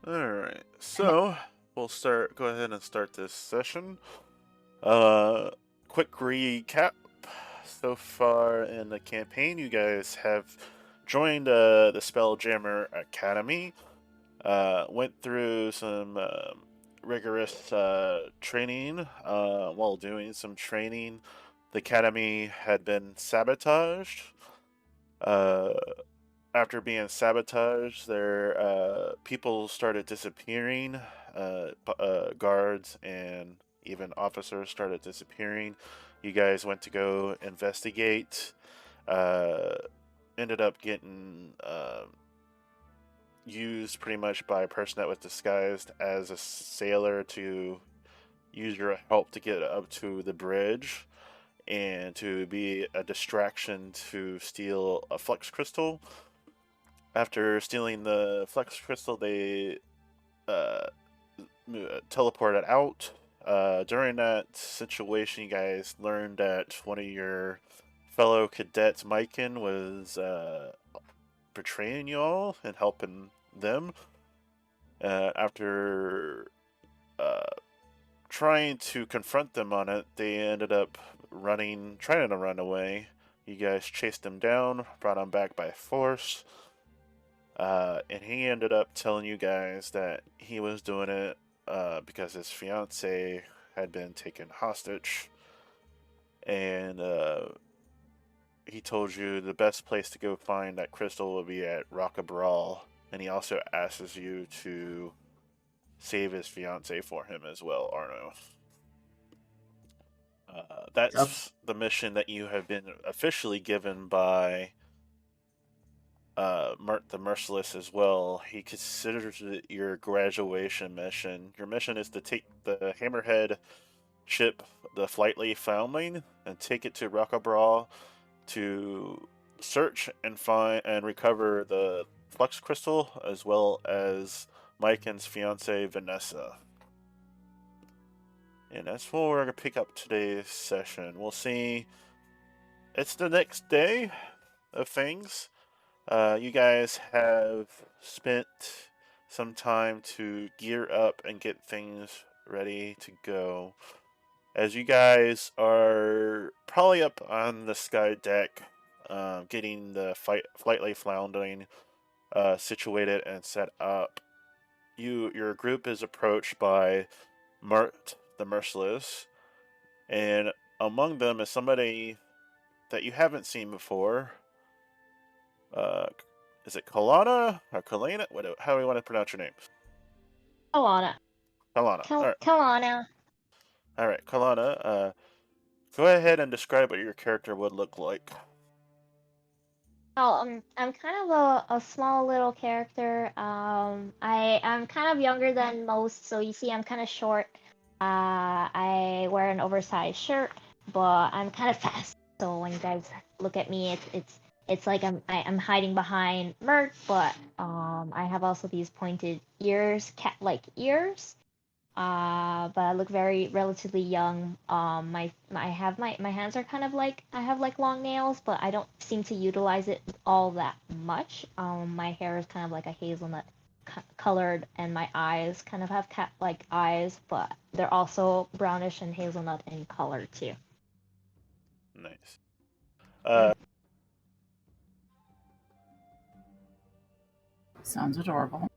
Alright, Okay. so we'll go ahead and start this session. Uh, Quick recap. So far in the campaign, you guys have joined the Spelljammer Academy. Went through some rigorous training. While doing some training, the academy had been sabotaged. Uh, After being sabotaged, their people started disappearing. Guards and even officers started disappearing. You guys went to go investigate. Uh, Ended up getting used pretty much by a person that was disguised as a sailor to use your help to get up to the bridge and to be a distraction to steal a flux crystal. After stealing the flux crystal, they uh, teleported out. During that situation, you guys learned that one of your fellow cadets, Mikan, was betraying you all and helping them. After uh, trying to confront them on it, they ended up trying to run away. You guys chased them down, brought them back by force. And he ended up telling you guys that he was doing it because his fiance had been taken hostage. And he told you the best place to go find that crystal would be at Rockabral. And he also asks you to save his fiance for him as well, Arno. Yep. That's the mission that you have been officially given by Mert the Merciless as well. He considers it your graduation mission. Your mission is to take the Hammerhead ship, the Flightly Foundling, and take it to Rockabral to search and find and recover the Flux Crystal, as well as Miken's fiance Vanessa. And that's where we're gonna pick up today's session. We'll see. It's the next day of things. You guys have spent some time to gear up and get things ready to go. As you guys are probably up on the sky deck, getting the Flightly Floundering situated and set up, your group is approached by Mert the Merciless, and among them is somebody that you haven't seen before. Uh, is it Kalana or Kalana? How do we want to pronounce your name? Alana. Kalana. All right, Kalana. all right, Kalana. Go ahead and describe what your character would look like. Oh, I'm kind of a small little character. I'm kind of younger than most, so you see, I'm kind of short. I wear an oversized shirt, but I'm kind of fast. So when you guys look at me, it's like I'm hiding behind Mert, but I have also these pointed ears, cat-like ears. But I look very relatively young. My hands are kind of like I have like long nails, but I don't seem to utilize it all that much. My hair is kind of like a hazelnut colored, and my eyes kind of have cat-like eyes, but they're also brownish and hazelnut in color too. Nice. Uh, Sounds adorable.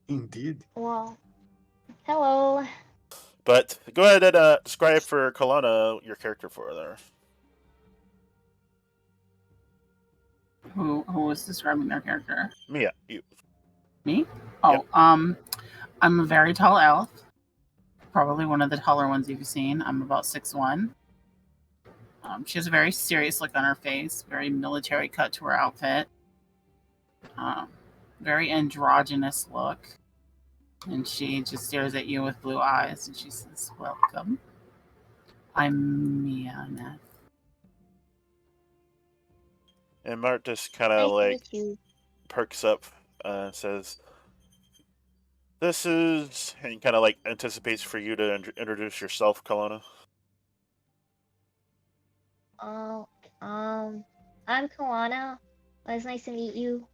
Indeed. Well, hello. but go ahead and describe for Kalana your character for there. Who is describing their character? Mia, you. Me? Yep. Oh, I'm a very tall elf. Probably one of the taller ones you've seen. I'm about 6'1". She has a very serious look on her face, very military cut to her outfit. Very androgynous look. And she just stares at you with blue eyes and she says, "Welcome. I'm Mia Neth." And Mart just kind of Nice to like meet you. perks up and says, "This is," and kind of like anticipates for you to introduce yourself, Kalana. Oh, I'm Kalana. It's nice to meet you.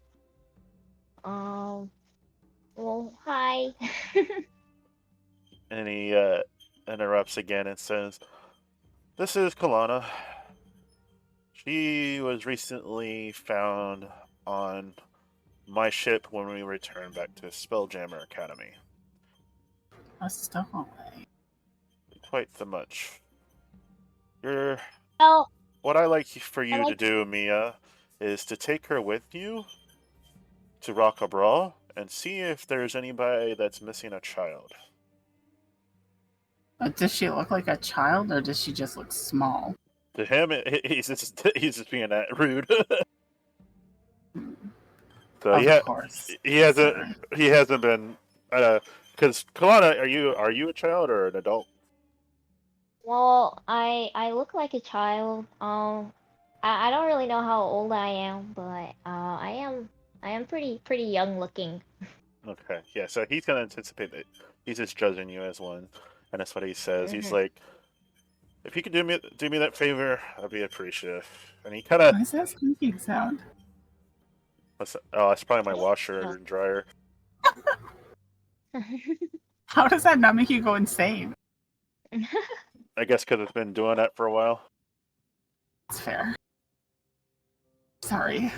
Well, hi. And he interrupts again and says, "This is Kalana. She was recently found on my ship when we returned back to Spelljammer Academy. A stowaway. Quite the much. You're Well, What I like for I you to like. do, Mia, is to take her with you to Rock a Brawl and see if there's anybody that's missing a child. Does she look like a child, or does she just look small? To him, he's just being that rude. So Of course. he hasn't Sir. he hasn't been because Kalana, are you a child or an adult? Well, I look like a child. I don't really know how old I am, but I am pretty young looking. Okay, yeah. So he's gonna anticipate that he's just judging you as one, and that's what he says. He's Hmm. like, if you could do me that favor, I'd be appreciative. And he kind of, Why is that squeaking sound? oh, it's probably my washer and dryer. How does that not make you go insane? I guess because it's been doing that for a while. It's fair. Sorry.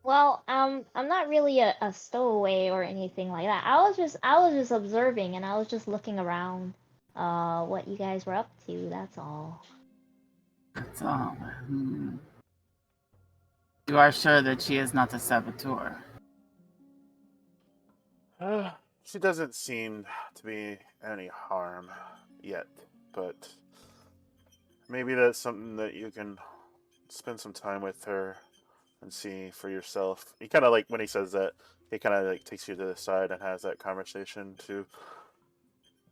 Well, I'm not really a stowaway or anything like that. I was just observing and I was just looking around, what you guys were up to. That's all. That's all. You are sure that she is not a saboteur? She doesn't seem to be any harm yet, but maybe that's something that you can spend some time with her and see for yourself. He kind of like when he says that, he kind of like takes you to the side and has that conversation to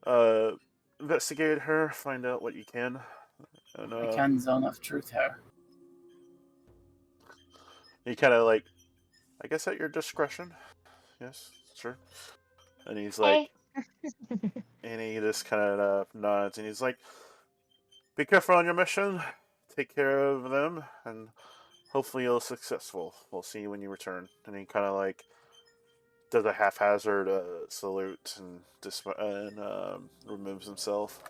uh investigate her, find out what you can, and I can zone of truth her. he kind of like, I guess at your discretion. Yes, sure. And he's Hey. like, and he just kind of nods, and he's like, "Be careful on your mission. Take care of them, and hopefully you'll successful. We'll see you when you return." And he kind of like does a haphazard salute and removes himself.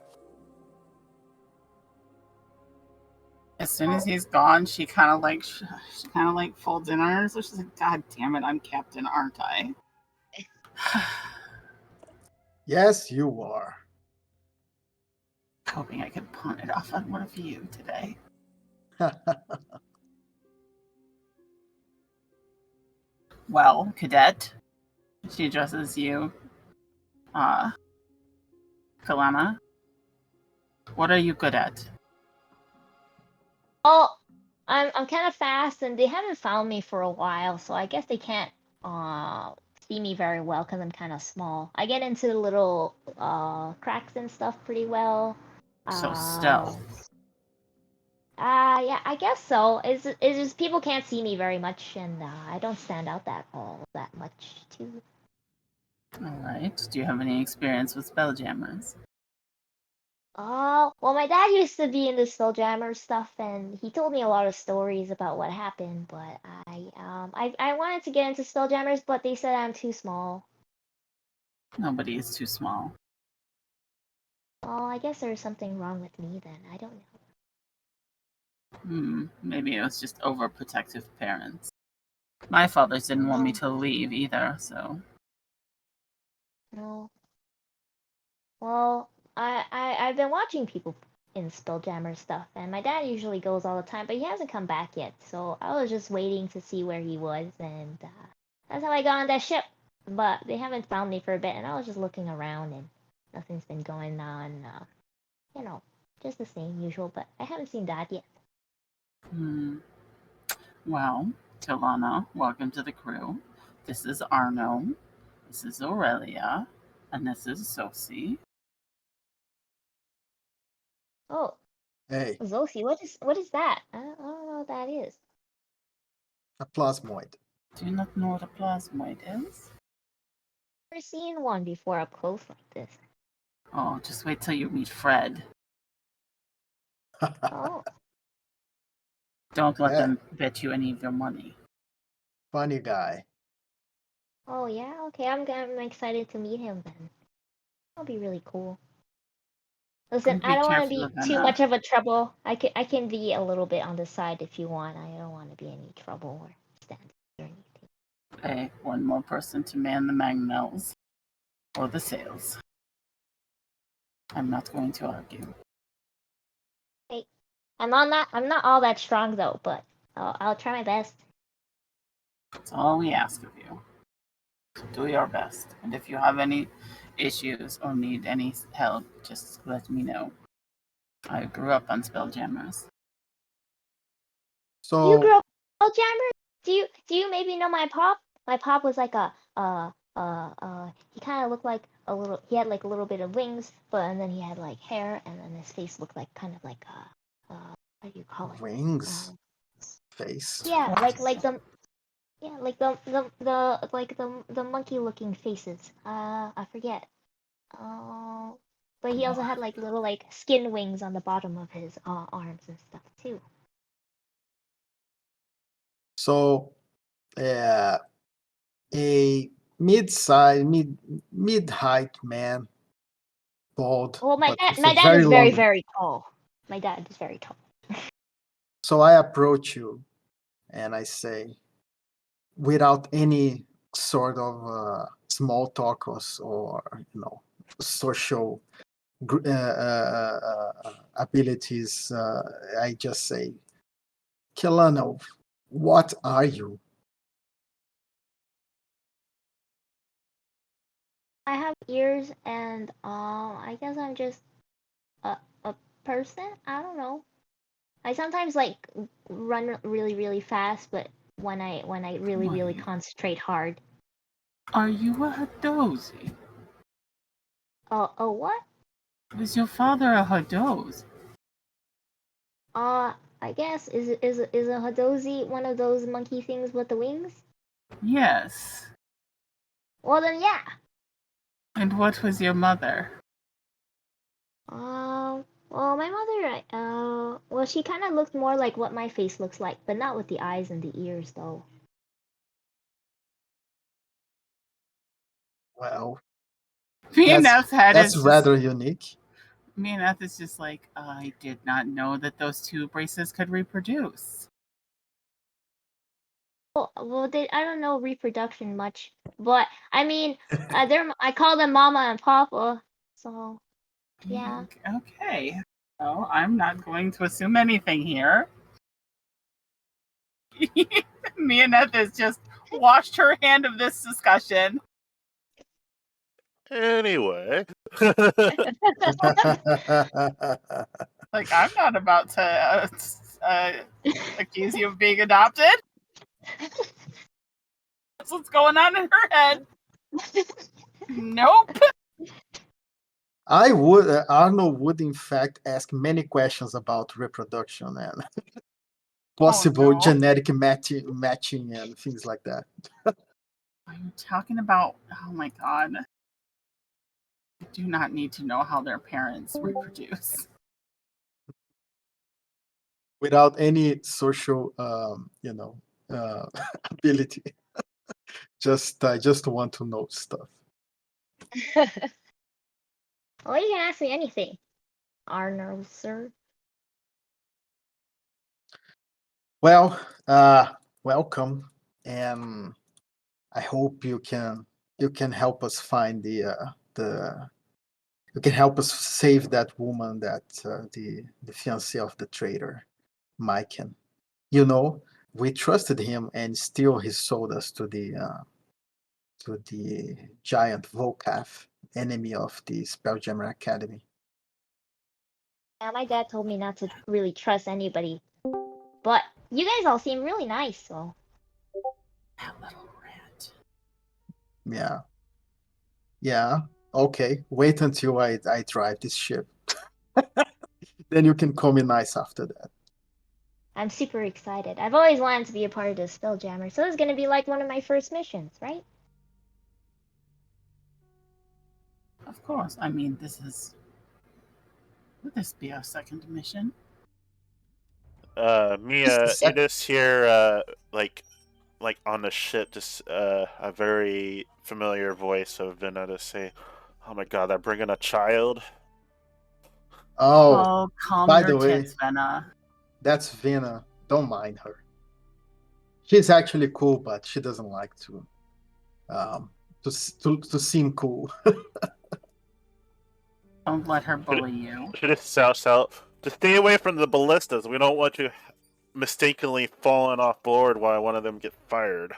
As soon as he's gone, she kind of like folds in on her. So she's like, "God damn it, I'm captain, aren't I?" Yes, you are. Hoping I could pawn it off on one of you today. Well, cadet, she addresses you, Kalana. What are you good at? Oh, I'm kind of fast, and they haven't found me for a while, so I guess they can't see me very well because I'm kind of small. I get into little cracks and stuff pretty well. So Uh, stealth. yeah, I guess so. It's just people can't see me very much, and I don't stand out that much too. All right. Do you have any experience with spelljammers? Oh, well, my dad used to be in the Spelljammer stuff, and he told me a lot of stories about what happened. But I wanted to get into Spelljammers, but they said I'm too small. Nobody is too small. Well, I guess there's something wrong with me then. I don't Maybe it was just overprotective parents. My fathers didn't want me know. to leave either, so. No. Well, I've been watching people in Spelljammer stuff, and my dad usually goes all the time, but he hasn't come back yet. So I was just waiting to see where he was, and that's how I got on that ship. But they haven't found me for a bit, and I was just looking around, and nothing's been going on. You know, just the same usual. But I haven't seen Dad yet. Well, Tilana, welcome to the crew. This is Arno. This is Aurelia. And this is Sosie. Oh, Hey, Zosi, what is that? I don't know what that is. a plasmoid. Do you not know what a plasmoid is? Never seen one before up close like this. Oh, just wait till you meet Fred. Oh. Don't let Yeah. them bet you any of their money. Funny guy. Oh yeah, okay. I'm excited to meet him then. That'll be really cool. Listen, And I be don't want to careful be of too them. much of a trouble. I can be a little bit on the side if you want. I don't want to be any trouble or stand or anything. Hey, one more person to man the mangonels or the sails. I'm not going to argue. Hey, I'm not all that strong though, but I'll try my best. That's all we ask of you. Do your best. And if you have any issues or need any help, just let me know. I grew up on Spelljammers. You grew So up Spelljammer? Do you maybe know my pop? My pop was like he kind of looked like a little. He had like a little bit of wings, and then he had like hair, and then his face looked like kind of like what do you call it? wings, face. Yeah, like the monkey looking faces. I forget. Oh, but he also had like little like skin wings on the bottom of his arms and stuff too. So a mid-size, mid-height man, bald, Well, but with a my dad very is very, long. very tall. My dad is very tall. So I approach you and I say, without any sort of small talk or social abilities, I just say, Kelano, what are you? I have ears, and I guess I'm just a person. I don't know. I sometimes like run really, really fast, but when I really, really Wait, concentrate hard. are you a Hadozi? Oh, what? Was your father a Hadoz? I guess is a Hadozi one of those monkey things with the wings? Yes. Well then, yeah. And what was your mother? Well, my mother, well, she kind of looked more like what my face looks like, but not with the eyes and the ears, though. Well, Me and that's Neth's head that's is just. rather unique. Me and Neth is just like, I did not know that those two braces could reproduce. Well, I don't know reproduction much, but I mean, I call them Mama and Papa, so yeah. Okay. Well, I'm not going to assume anything here. Me and Neth has just washed her hand of this discussion. Anyway. Like, I'm not about to accuse you of being adopted. That's what's going on in her head. Nope. Arnold would in fact ask many questions about reproduction and possible no. genetic matching and things like that. Are you talking about? Oh my god. I do not need to know how their parents reproduce. Without any social, ability. I just want to know stuff. Well, you can ask me anything, Arnold, sir. Well, welcome, and I hope you can help us find the you can help us save that woman, that the fiancée of the traitor, Maiken. We trusted him, and still he sold us to the giant Volcath, enemy of the Spelljammer Academy. Yeah, my dad told me not to really trust anybody, but you guys all seem really nice, so. That little rat. Yeah, yeah. Okay, wait until I drive this ship. Then you can call me nice after that. I'm super excited. I've always wanted to be a part of the Spelljammer, so it's gonna be like one of my first missions, right? Of course. I mean, would this be our second mission? Mia, Just you a just hear like on the ship, just a very familiar voice of Vina to say, "Oh my God, they're bringing a child." Oh, Oh, calm by your the way, tits, Venna. that's Vina. Don't mind her. She's actually cool, but she doesn't like um to seem cool. Don't let her bully you. She just shouts out, "To stay away from the ballistas. We don't want you mistakenly falling off board while one of them get fired."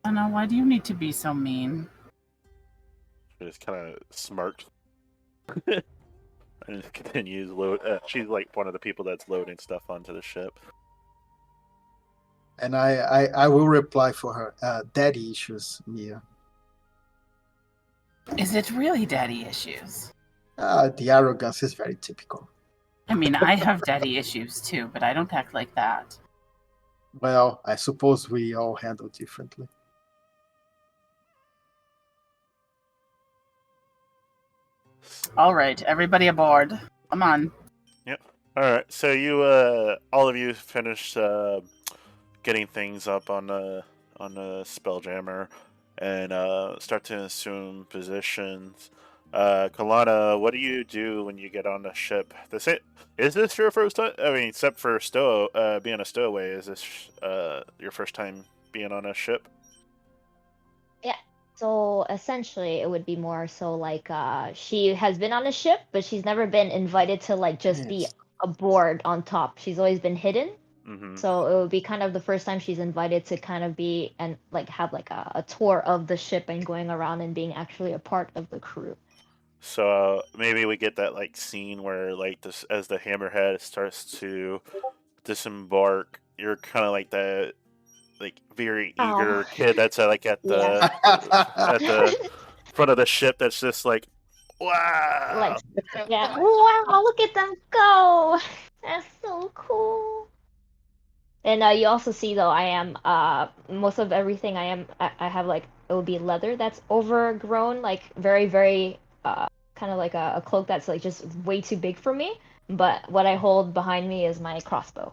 Venna, why do you need to be so mean? She just kind of smirks and continues load. She's like one of the people that's loading stuff onto the ship. And I will reply for her. Daddy issues, Mia. Is it really daddy issues? The arrogance is very typical. I mean, I have daddy issues too, but I don't act like that. Well, I suppose we all handle differently. All right, everybody aboard. Come on. All right, so you, all of you, finished getting things up on the Spelljammer, and start to assume positions. Kalana, what do you do when you get on the ship? Is this your first time? I mean, except for being a stowaway, is this your first time being on a ship? Yeah. So essentially, it would be more so like she has been on a ship, but she's never been invited to like just be Yes. aboard on top. She's always been hidden. Mm-hmm. So it would be kind of the first time she's invited to kind of be and like have like a tour of the ship and going around and being actually a part of the crew. So maybe we get that like scene where like this as the hammerhead starts to disembark, you're kind of like the like very eager Oh, kid that's like at yeah. the front of the ship that's just like, Like, wow. yeah. Wow, look at them go. That's so cool. And you also see though I am most of everything I have like it will be leather that's overgrown, like very, very kind of like a cloak that's like just way too big for me. But what I hold behind me is my crossbow.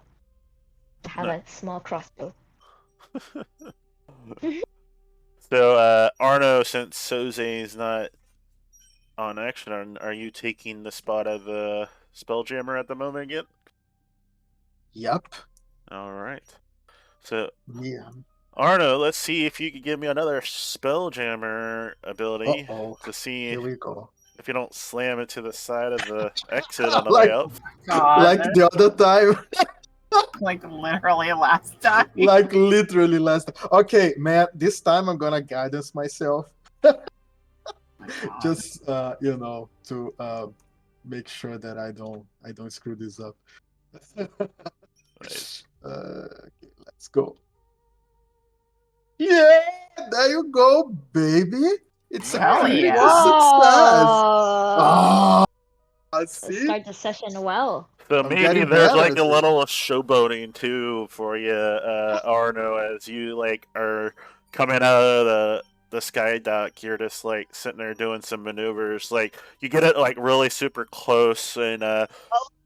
I have a small crossbow. So Arno, since Soze's not on action, are you taking the spot of the Spelljammer at the moment again? Yep. All right. So Yeah. Arno, let's see if you could give me another Spelljammer ability Uh-oh. to see Here we go. if you don't slam it to the side of the exit on the way like out. like God, the other time. like literally last time. Like literally last time. Okay, man, this time I'm gonna guidance myself. Oh my God. Just to make sure that I don't screw this up. Nice. Okay, let's go. Yeah, there you go, baby. It's a Hell critical yeah. success. Whoa! Oh, Let's see, start the session well. So I'm maybe getting there's better like at a this. little showboating too for you, Arno, as you like are coming out of the sky dock. You're just like sitting there doing some maneuvers. Like you get it like really super close, and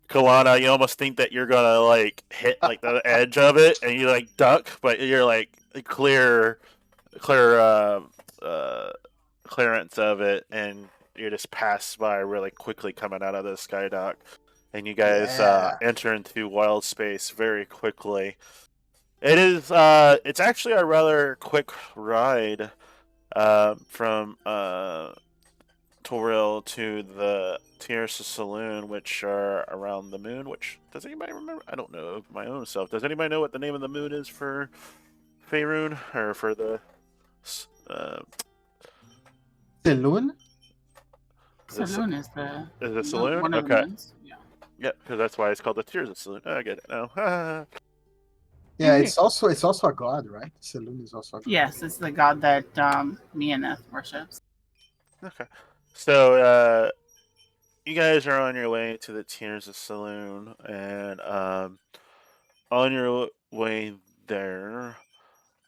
Kalana, you almost think that you're gonna like hit like the edge of it, and you like duck, but you're like clear uh, clearance of it, and you just pass by really quickly coming out of the sky dock, and you guys Yeah. enter into wild space very quickly. It's actually a rather quick ride from Toril to the Tiersa Saloon, which are around the moon. Which does anybody remember? I don't know my own self. Does anybody know what the name of the moon is for Faerun or for the uh, Saloon? Saloon is the is it Saloon? one of the Okay. moons. Yeah. Yeah, because that's why it's called the Tears of Saloon. I get it now. Yeah, it's also a god, right? Saloon is also a god. Yes, it's the god that Mianeth worships. Okay. So, you guys are on your way to the Tears of Saloon, and on your way there,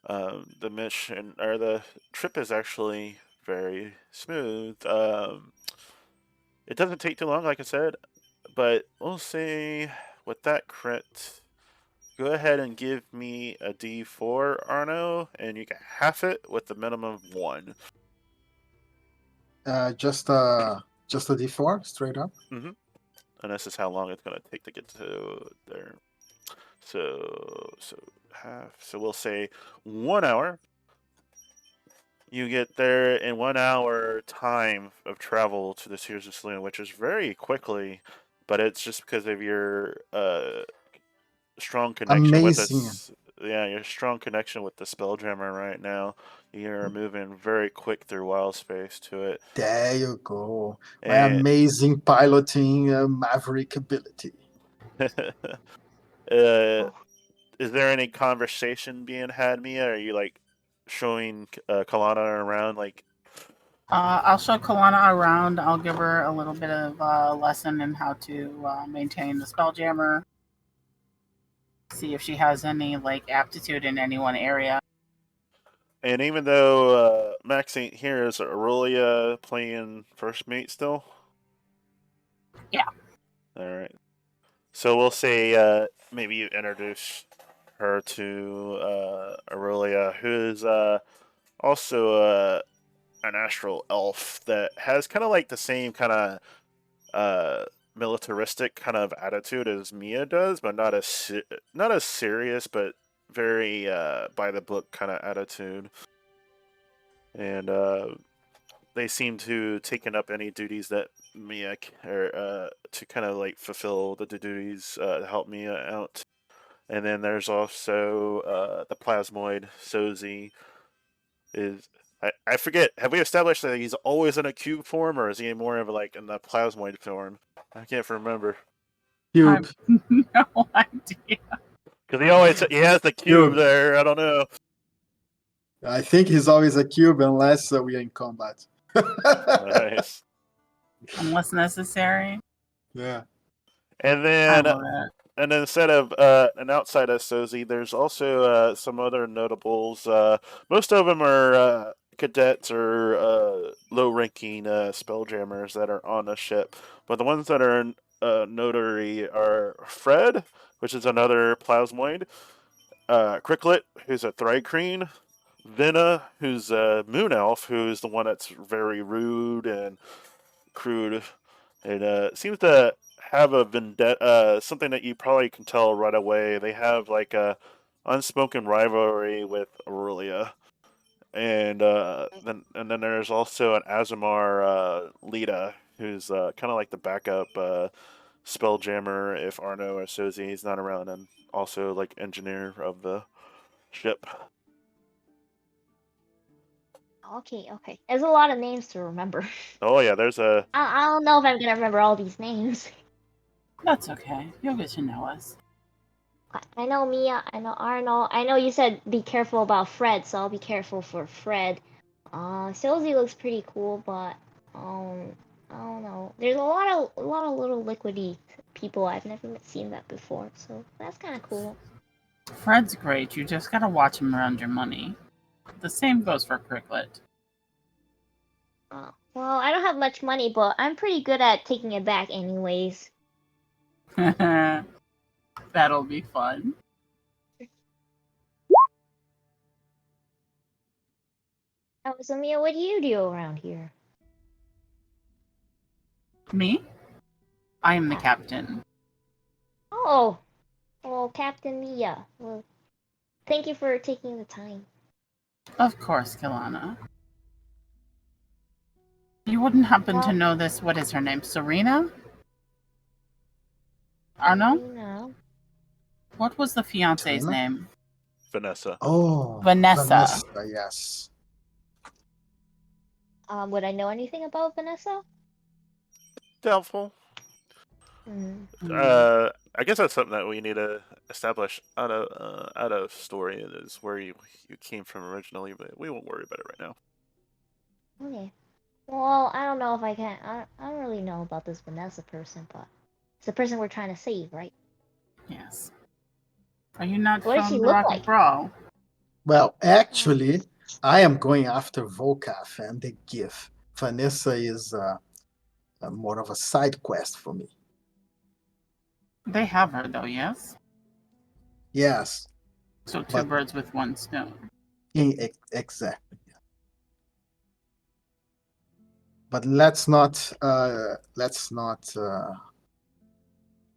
the mission or the trip is actually very smooth. It doesn't take too long, like I said, but we'll say with that crit, go ahead and give me a D4, Arno, and you get half it with the minimum of 1. Just a D4 straight up. And this is how long it's gonna take to get to there. So half. So we'll say 1 hour. You get there in 1 hour time of travel to the Sears of Saloon, which is very quickly, but it's just because of your strong connection with Amazing. us. Yeah, your strong connection with the Spelljammer right now. You're moving very quick through wild space to it. There you go. My And amazing piloting maverick ability. Is there any conversation being had, Mia? Are you like showing Kalana around? Like, I'll show Kalana around. I'll give her a little bit of a lesson in how to maintain the Spelljammer. See if she has any like aptitude in any one area. and even though Max ain't here, is Aurelia playing first mate still? Yeah. All right. So we'll say maybe you introduce her to Aurelia, who's also an astral elf that has kind of like the same kind of militaristic kind of attitude as Mia does, but not as serious, but very by the book kind of attitude. And they seem to taken up any duties that Mia or to kind of like fulfill the duties to help Mia out. And then there's also the plasmoid Sozi. I forget. Have we established that he's always in a cube form, or is he more of like in the plasmoid form? I can't remember. Cube. No idea. Because he has the cube Cube. there. I don't know. I think he's always a cube unless we are in combat. Nice. Unless necessary. Yeah. And I then love it. And instead of an outside of Sozi, there's also some other notables. Most of them are cadets or low-ranking spelljammers that are on the ship. But the ones that are in notary are Fred, which is another plasmoid, Cricklet, who's a Thrycreen, Vina, who's a moon elf, who's the one that's very rude and crude. It seems to have a vendetta, something that you probably can tell right away. They have like a unspoken rivalry with Aurelia, and then there's also an Azamar Lita, who's kind of like the backup spelljammer if Arno or Sozi is not around, and also like engineer of the ship. Okay, okay. There's a lot of names to remember. Oh yeah, there's a I don't know if I'm gonna remember all these names. That's okay. You'll get to know us. I know Mia, I know Arnold. I know you said be careful about Fred, so I'll be careful for Fred. Silsey looks pretty cool, but I don't know. There's a lot of little liquidy people. I've never seen that before, so that's kind of cool. Fred's great. You just gotta watch him around your money. The same goes for Cricklet. Well, I don't have much money, but I'm pretty good at taking it back anyways. That'll be fun. Oh, so Mia, what do you do around here? Me? I am the captain. Oh, well, Captain Mia. Well, thank you for taking the time. Of course, Kilana. You wouldn't happen to know this. What is her name? Serena? Arno? Serena. What was the fiance's Serena? name? Vanessa. Oh, Vanessa. Yes. Would I know anything about Vanessa? Doubtful. Mm. I guess that's something that we need to establish out of story is where you came from originally, but we won't worry about it right now. Okay. Well, I don't know if I can. I don't really know about this Vanessa person, but it's the person we're trying to save, right? Yes. Are you not What does from she the look Rock like? and Brawl? Well, actually, I am going after Volkaf and the GIF. Vanessa is more of a side quest for me. They have her though, yes. Yes, So two but birds with one stone. exactly. But let's not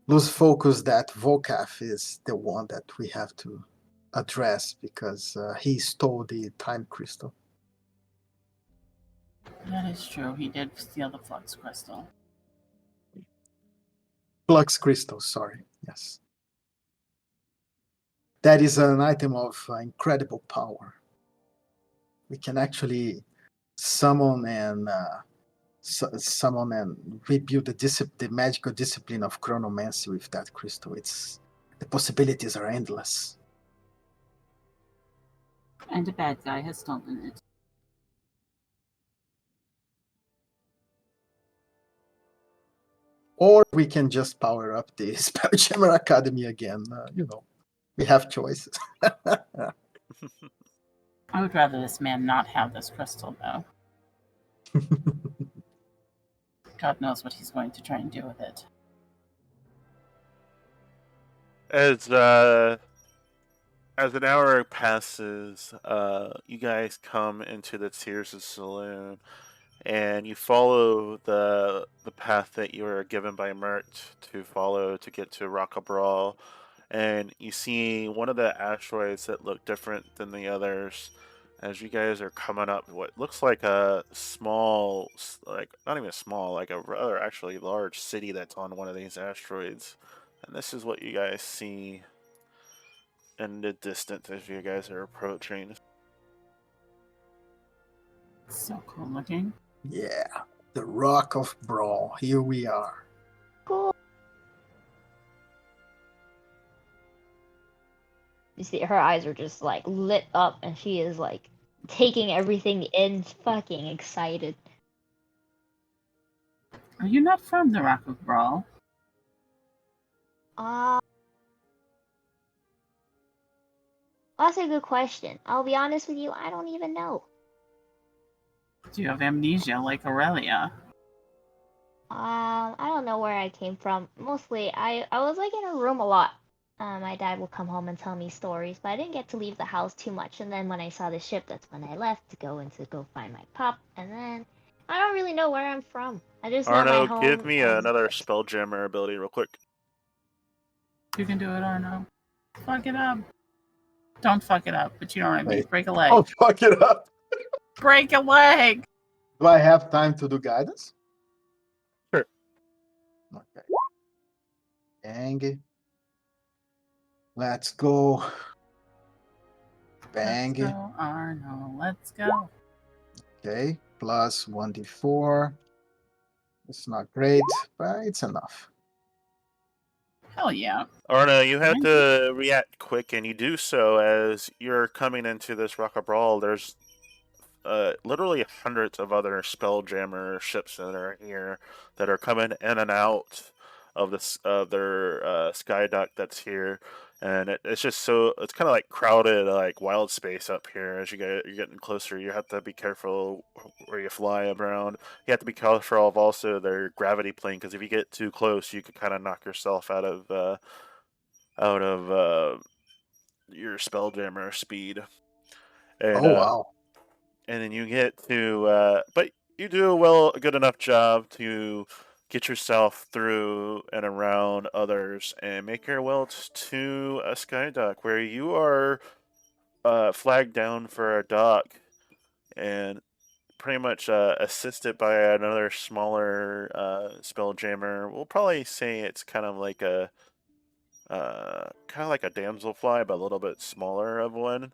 lose focus that Volkaf is the one that we have to address because he stole the time crystal. That is true. He did steal the flux crystal. Flux crystal, sorry. Yes. That is an item of incredible power. We can actually summon and rebuild the magical discipline of chronomancy with that crystal. The possibilities are endless. And a bad guy has stolen it. Or we can just power up the Spelljammer Academy again. We have choices. I would rather this man not have this crystal, though. God knows what he's going to try and do with it. As an hour passes, you guys come into the Tears Saloon, and you follow the path that you were given by Mert to follow to get to Rockabrawl, and you see one of the asteroids that look different than the others. As you guys are coming up, what looks like a small, like not even small, like a rather actually large city that's on one of these asteroids, and this is what you guys see in the distance as you guys are approaching. So cool looking. Yeah, the Rock of Brawl. Here we are. Cool. You see, her eyes are just like lit up, and she is like taking everything in, fucking excited. Are you not from the Rock of Brawl? That's a good question. I'll be honest with you, I don't even know. Do you have amnesia like Aurelia? I don't know where I came from. Mostly, I was like in a room a lot. My dad would come home and tell me stories, but I didn't get to leave the house too much. And then when I saw the ship, that's when I left to go find my pop. And then I don't really know where I'm from. I just know my Arno, give home me and another Spelljammer ability real quick. You can do it, Arno. Fuck it up. Don't fuck it up, but you know what I mean. Wait. Break a leg. I'll fuck it up. Break a leg! Do I have time to do guidance? Sure. Okay. Bang. Let's go. Bang. Let's go, Arno. Let's go. Okay. Plus 1d4. It's not great, but it's enough. Hell yeah. Arno, you have to react quick, and you do so as you're coming into this Rock of Brawl. There's literally hundreds of other Spelljammer ships that are here that are coming in and out of their sky dock that's here, and it's just so it's kind of like crowded, like wild space up here. As you're getting closer, you have to be careful where you fly around. You have to be careful of also their gravity plane, because if you get too close, you could kind of knock yourself out of your Spelljammer speed. And Oh, wow. and then you get to but you do a good enough job to get yourself through and around others and make your way to a sky dock where you are flagged down for a dock and pretty much assisted by another smaller Spelljammer. We'll probably say it's kind of like a damselfly, but a little bit smaller of one.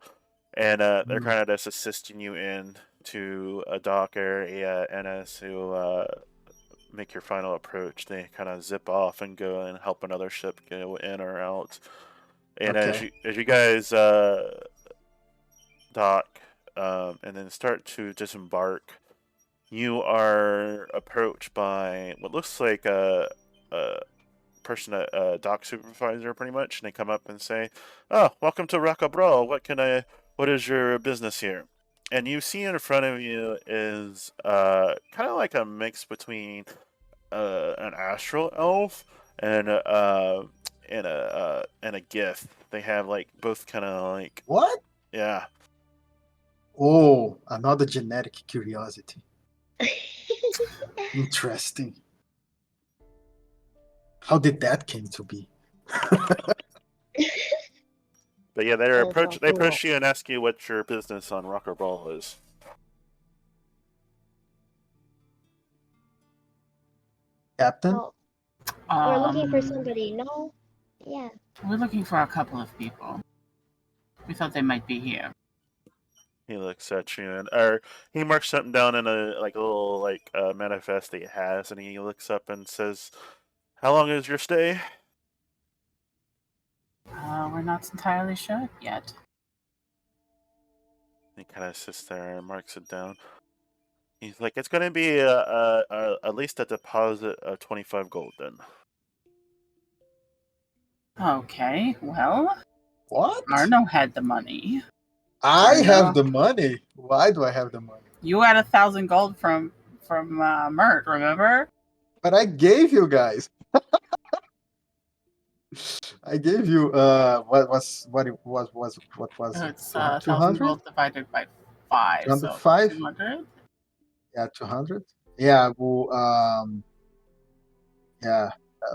And they're kind of just assisting you in to a dock area, and as you make your final approach, they kind of zip off and go and help another ship go in or out. And Okay. as you guys dock and then start to disembark, you are approached by what looks like a person, a dock supervisor, pretty much, and they come up and say, "Oh, welcome to Rockabro. What is your business here?" And you see in front of you is kind of like a mix between an astral elf and and a gift. They have like both kind of like What? yeah. Oh, another genetic curiosity. Interesting. How did that came to be? But yeah, they Oh, so approach cool. you and ask you what your business on Rocker Ball is. Captain? Oh, we're looking for Um, somebody. No? Yeah. we're looking for a couple of people. We thought they might be here. He looks at you and or he marks something down in a like a little like manifest that he has, and he looks up and says, "How long is your stay?" We're not entirely sure yet. He kind of sits there and marks it down. He's like, "It's going to be at least a deposit of 25 gold then." Okay, well, What? Arno had the money. I Arno, have the money. Why do I have the money? you had 1,000 gold from Mert, remember? But I gave you guys. I gave you what it was it? It's 1,000 200? gold divided by 5, so 205? 200. Yeah, 200. Yeah, well, yeah,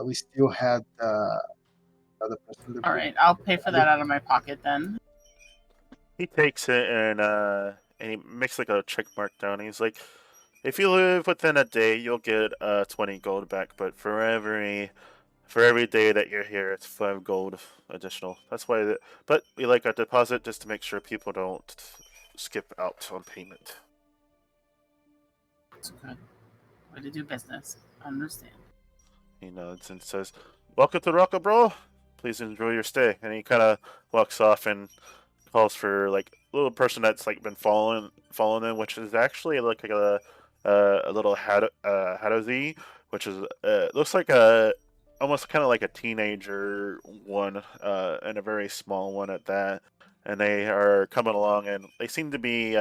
we still had other person. All right, I'll pay for that out of my pocket then. He takes it and he makes like a check mark down. He's like, "If you live within a day, you'll get 20 gold back, but for every day that you're here, it's 5 gold additional. That's why but we like a deposit just to make sure people don't skip out on payment." It's good way to do business. I understand. He nods and says, "Welcome to Rocco Bro. Please enjoy your stay." And he kind of walks off and calls for like a little person that's like been following him, which is actually like a little Hadozi, which is looks like a almost kind of like a teenager one, and a very small one at that. And they are coming along, and they seem to be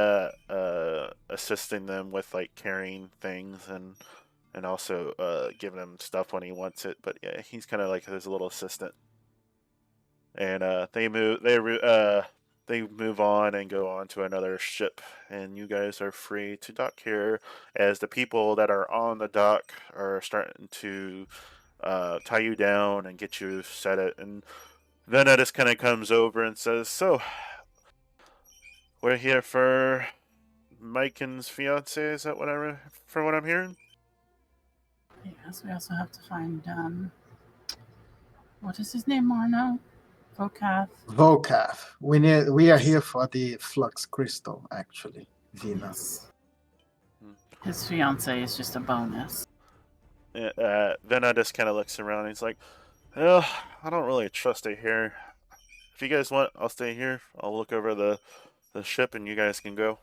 assisting them with like carrying things and also giving him stuff when he wants it. But yeah, he's kind of like his little assistant. And they move on and go on to another ship, and you guys are free to dock here as the people that are on the dock are starting to tie you down and get you set it. And then it just kind of comes over and says, "So, we're here for Miken's fiance. Is that for what I'm hearing?" Yes, we also have to find what is his name, Arno? Vokath. Volcath. We are here for the flux crystal, actually. Vina. Yes. His fiance is just a bonus. Then I just kind of looks around. And he's like, "Well, I don't really trust it here. If you guys want, I'll stay here. I'll look over the ship, and you guys can go."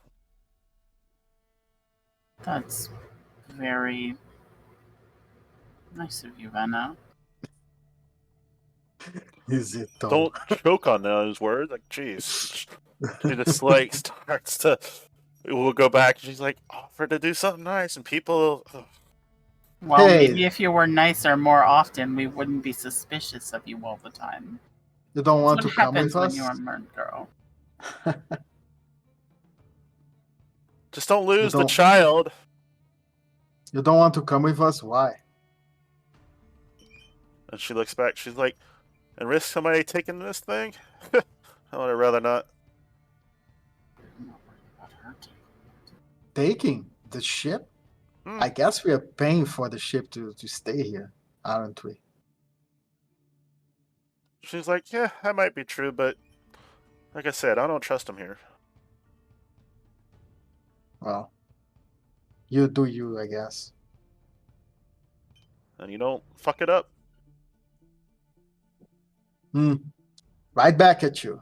That's very nice of you, Venna. Is it though? Don't choke on those words. Like, jeez. She just like starts to. We'll go back. She's like, offer to do something nice, and people. Well, Hey. maybe if you were nicer more often, we wouldn't be suspicious of you all the time. You don't want That's to what come with happens when us? you're a Mert girl. Just don't lose the don't- child. You don't want to come with us? Why? And she looks back. She's like, and risk somebody taking this thing? I would rather not. I'm not worried about her. Taking the ship? Hmm. I guess we are paying for the ship to stay here, aren't we? She's like, yeah, that might be true, but like I said, I don't trust him here. Well, you do you, I guess. And you don't fuck it up. Right back at you.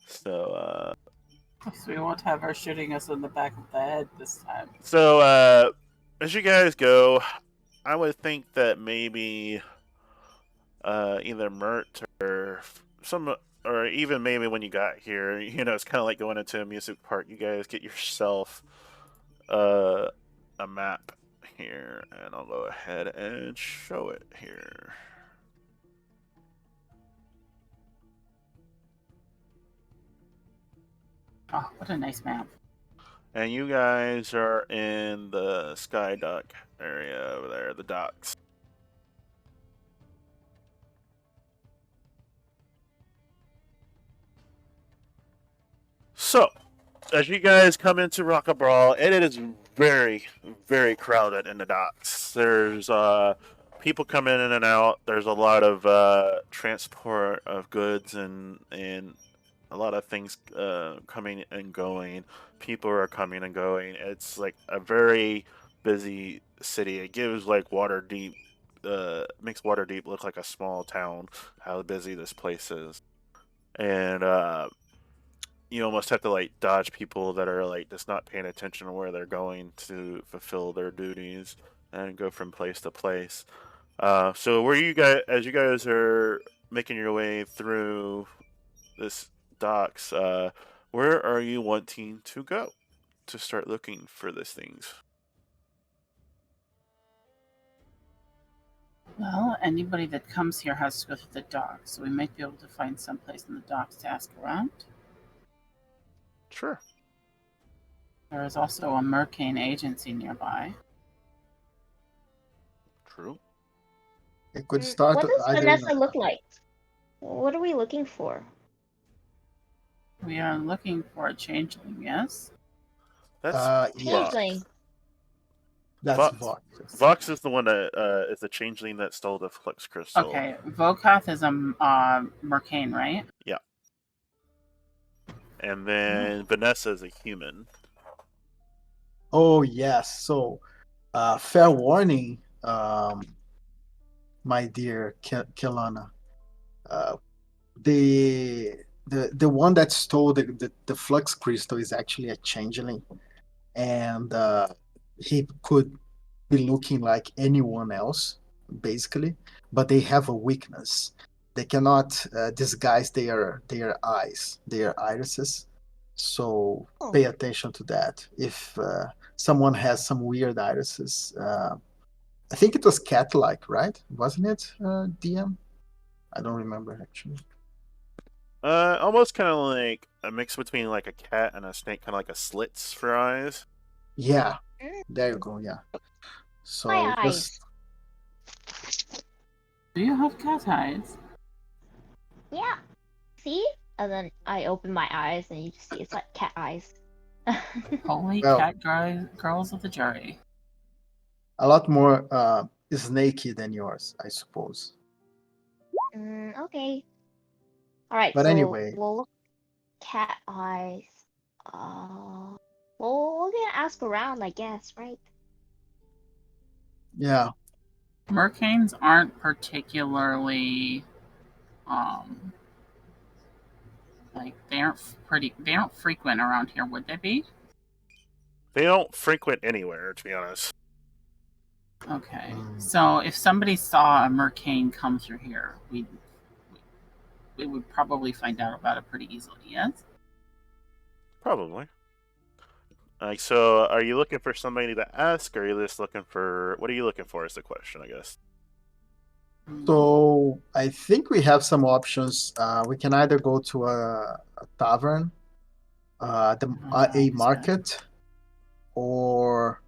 So, So we won't have her shooting us in the back of the head this time. So, as you guys go, I would think that maybe either Mert or even maybe when you got here, it's kind of like going into a music park. You guys get yourself a map here, and I'll go ahead and show it here. Oh, what a nice map. And you guys are in the sky dock area over there, the docks. So, as you guys come into Rock Brawl, it is very, very crowded in the docks. There's people coming in and out. There's a lot of transport of goods and a lot of things coming and going. People are coming and going. It's like a very busy city. It gives like Waterdeep, makes Waterdeep look like a small town. How busy this place is, and you almost have to like dodge people that are like just not paying attention to where they're going to fulfill their duties and go from place to place. So where you guys, as you guys are making your way through this docks, where are you wanting to go to start looking for these things? Well, anybody that comes here has to go through the docks, so we might be able to find some place in the docks to ask around. Sure. There is also a Mercane agency nearby. True. It could start What does either Vanessa look like? What are we looking for? We are looking for a changeling, yes? That's yeah, Changeling. that's Vox. Vox. Vox is the one that is the changeling that stole the Flux Crystal. Okay, Vokath is a Mercane, right? Yeah. And then Vanessa is a human. Oh yes. So, fair warning, my dear Kelana. The one that stole the flux crystal is actually a changeling, and he could be looking like anyone else, basically, but they have a weakness. They cannot disguise their eyes, their irises. So pay attention to that. If someone has some weird irises, I think it was cat-like, right? Wasn't it, DM? I don't remember actually. Almost kind of like a mix between like a cat and a snake, kind of like a slits for eyes. Yeah, there you go. Yeah. So My just eyes. Do you have cat eyes? Yeah. See? And then I open my eyes and you just see it's like cat eyes. Holy Well- cat girls of the jury. a lot more snaky than yours, I suppose. Okay. Alright, But so anyway. we'll look cat eyes. Well, we're gonna ask around, I guess, right? Yeah. Mercanes aren't particularly like they aren't frequent around here, would they be? They don't frequent anywhere, to be honest. Okay. So if somebody saw a Mercane come through here, we would probably find out about it pretty easily, yes? Probably. Like, so are you looking for somebody to ask, or are you just looking for, what are you looking for is the question, I guess. So I think we have some options. We can either go to a tavern, a market, or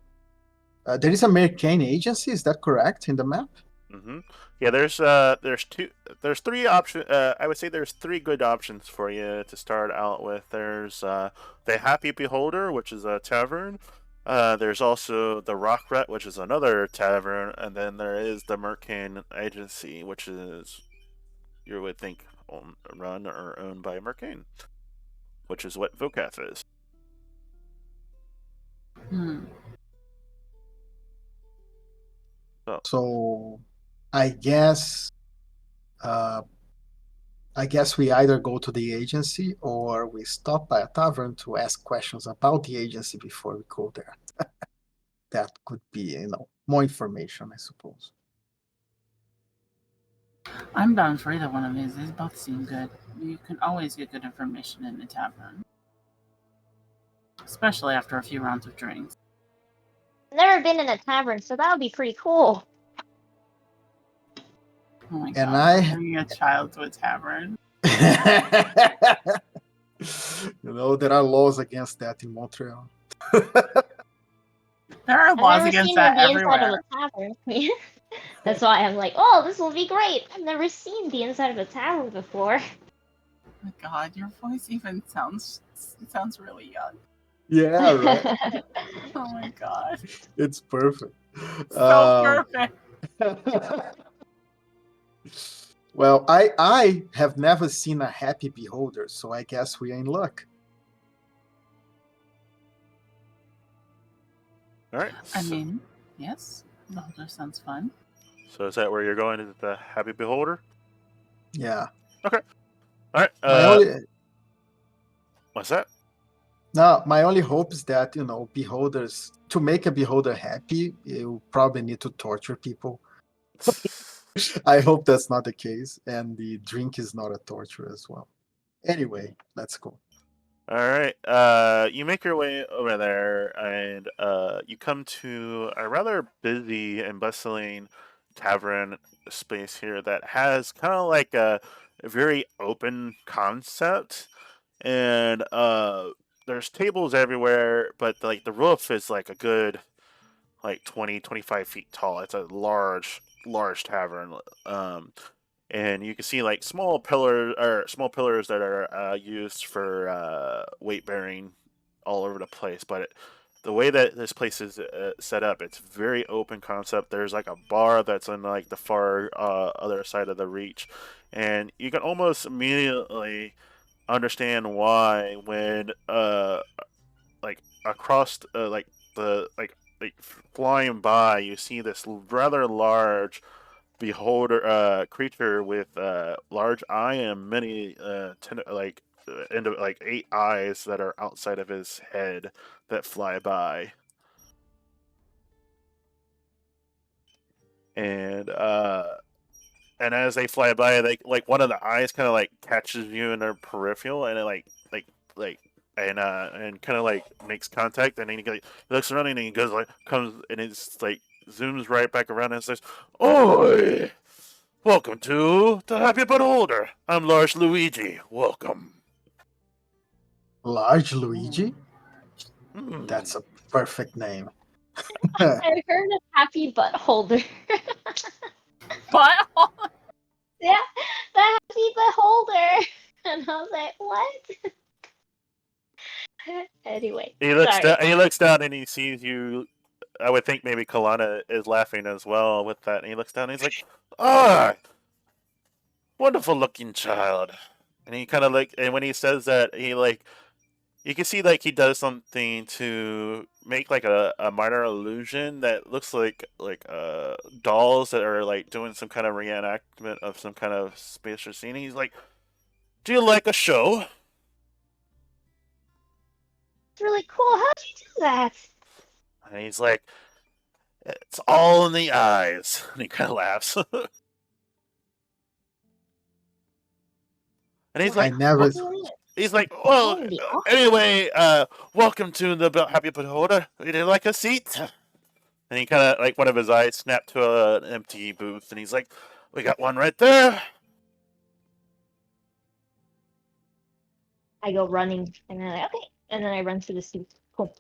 there is a Mercane agency. Is that correct in the map? Mm-hmm. Yeah, there's three options. I would say there's three good options for you to start out with. There's the Happy Beholder, which is a tavern. There's also the Rock Rat, which is another tavern, and then there is the Mercane Agency, which is, you would think, run or owned by Mercane, which is what Vokath is. So I guess we either go to the agency or we stop by a tavern to ask questions about the agency before we go there. That could be, more information, I suppose. I'm down for either one of these. These both seem good. You can always get good information in the tavern. Especially after a few rounds of drinks. never been in a tavern, so that would be pretty cool. Oh my And god, bringing a child to a tavern. There are laws against that in Montreal. There are I've laws never against seen that the inside of everywhere. a tavern. That's why I'm like, oh, this will be great. I've never seen the inside of a tavern before. Oh my god, your voice even sounds really young. Yeah, right. Oh my god. It's perfect. So perfect. Well, I have never seen a happy beholder, so I guess we are in luck. All right. I mean, yes, Beholder sounds fun. So is that where you're going to the Happy Beholder? Yeah. Okay. All right. My only What's that? No, my only hope is that, beholders, to make a beholder happy, you probably need to torture people. I hope that's not the case, and the drink is not a torture as well. Anyway, let's go. All right. You make your way over there, and you come to a rather busy and bustling tavern space here that has kind of like a very open concept, and there's tables everywhere, but like the roof is like a good like 20-25 feet tall. It's a large tavern. And you can see like small pillars that are used for weight bearing all over the place. But the way that this place is set up, it's very open concept. There's like a bar that's on like the far other side of the reach, and you can almost immediately understand why when like across like flying by, you see this rather large beholder creature with large eye and many into like 8 eyes that are outside of his head that fly by. And as they fly by, they like one of the eyes kind of like catches you in their peripheral, and it like and kind of like makes contact, and then he looks around and he goes like comes and it's like zooms right back around and says, "Oi! Welcome to the Happy Beholder. I'm Large Luigi. Welcome." Large Luigi? Hmm. That's a perfect name. I heard of happy butt holder. But Yeah, the happy butt holder. And I was like, what? Anyway, He looks sorry. down. He looks down and he sees you. I would think maybe Kalana is laughing as well with that. And he looks down and he's like, "Ah, wonderful looking child." And he kind of like, and when he says that, he like, you can see like he does something to make like a minor illusion that looks like dolls that are like doing some kind of reenactment of some kind of spatial scene. He's like, "Do you like a show?" It's really cool. How'd you do that? And he's like, "It's all in the eyes." And he kind of laughs. And he's I like, never. What do you mean? he's like, "Well, In the office? anyway, welcome to the Happy Beholder. Would you like a seat?" And he kind of like one of his eyes snapped to an empty booth, and he's like, "We got one right there." I go running, and then okay, and then I run to the seat. Cool.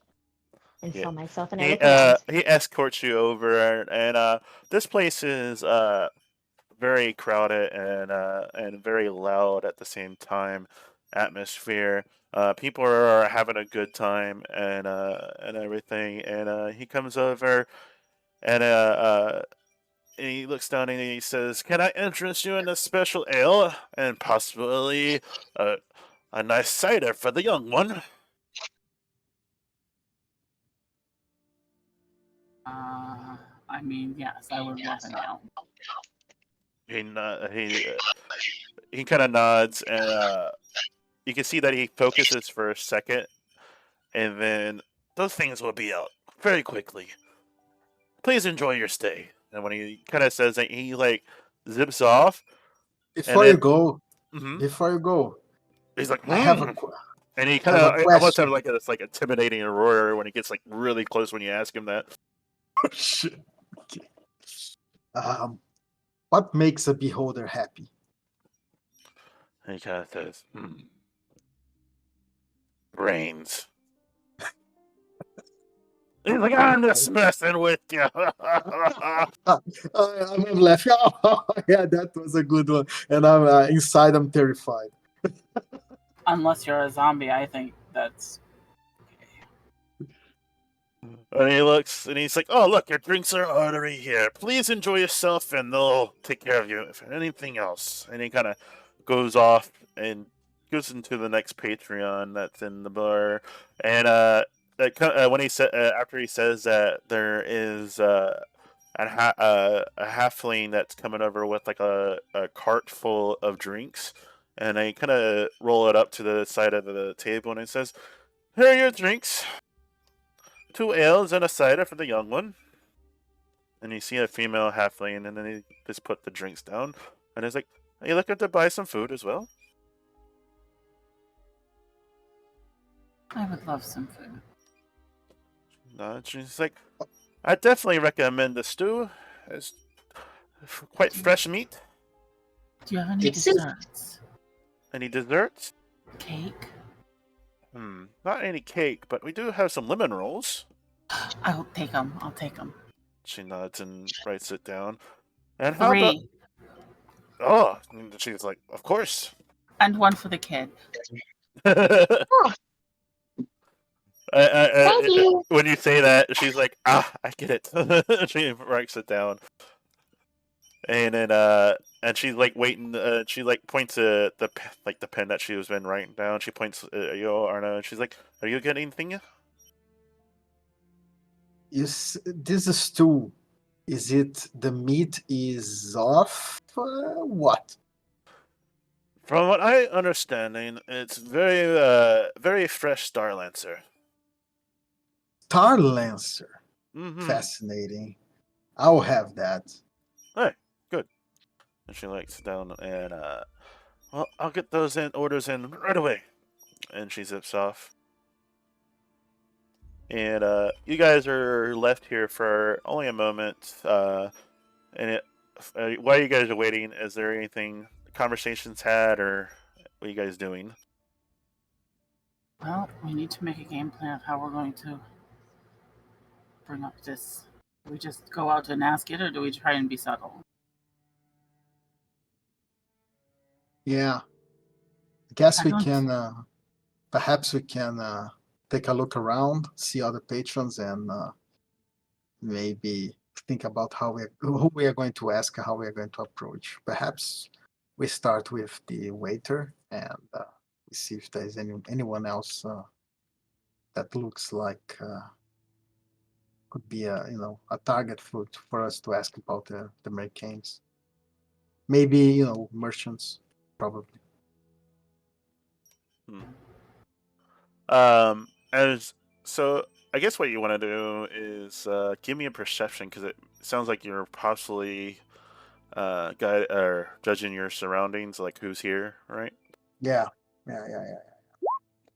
And Yeah. show myself, and I look around. He escorts you over, and this place is very crowded and very loud at the same time atmosphere. People are having a good time and everything. And he comes over and he looks down and he says, "Can I interest you in a special ale and possibly a nice cider for the young one?" I mean, yes, I would love an ale. He no- he kind of nods, and you can see that he focuses for a second, and then those things will be out very quickly. Please enjoy your stay. And when he kind of says that, he like zips off, and Before then you go, mhm, before you go, he's like, I have a "Hmm." And he I kind have a of almost have question. like this like intimidating roar when he gets like really close when you ask him that. shit. Okay. What makes a beholder happy? And he kind of says, brains. He's like, I'm just messing with you. I'm laughing. Oh, yeah, that was a good one. And I'm inside. I'm terrified. Unless you're a zombie, I think that's And he looks and he's like, oh, look, your drinks are already here. Please enjoy yourself and they'll take care of you if anything else. And he kind of goes off and goes into the next Patreon that's in the bar. And when he said after he says that there is a halfling that's coming over with like a cart full of drinks, and they kind of roll it up to the side of the table, and it says, here are your drinks. 2 ales and a cider for the young one. And you see a female halfling, and then he just put the drinks down. And he's like, are you looking to buy some food as well? I would love some food. No, she's like, I definitely recommend the stew. It's quite fresh meat. Do you have any It's- desserts? Any desserts? Cake? Not any cake, but we do have some lemon rolls. I'll take them. I'll take them. She nods and writes it down. And how 3. about... Oh, and she's like, of course. And 1 for the kid. Thank you. When you say that, she's like, I get it. She writes it down. And then, and she's like waiting. She like points at the pen that she was been writing down. She points at you, Arno, and she's like, "Are you getting anything?" This is stew. Is it the meat is off? What? From what I understanding, it's very fresh Star Lancer. Star Lancer. Mm-hmm. Fascinating. I'll have that. Hey, good. And she like sits down and well, I'll get those orders in right away. And she zips off. And you guys are left here for only a moment. And while you guys are waiting, is there anything conversations had, or what are you guys doing? Well, we need to make a game plan of how we're going to bring up this. Do we just go out and ask it, or do we try and be subtle? Yeah. I guess I we don't- can. Perhaps we can take a look around, see other patrons, and maybe think about who we are going to ask, how we are going to approach. Perhaps we start with the waiter and we see if there is anyone else that looks like could be a target for us to ask about the merchants. Maybe merchants, probably. As so, I guess what you want to do is give me a perception, because it sounds like you're possibly guide or judging your surroundings, like who's here, right? Yeah.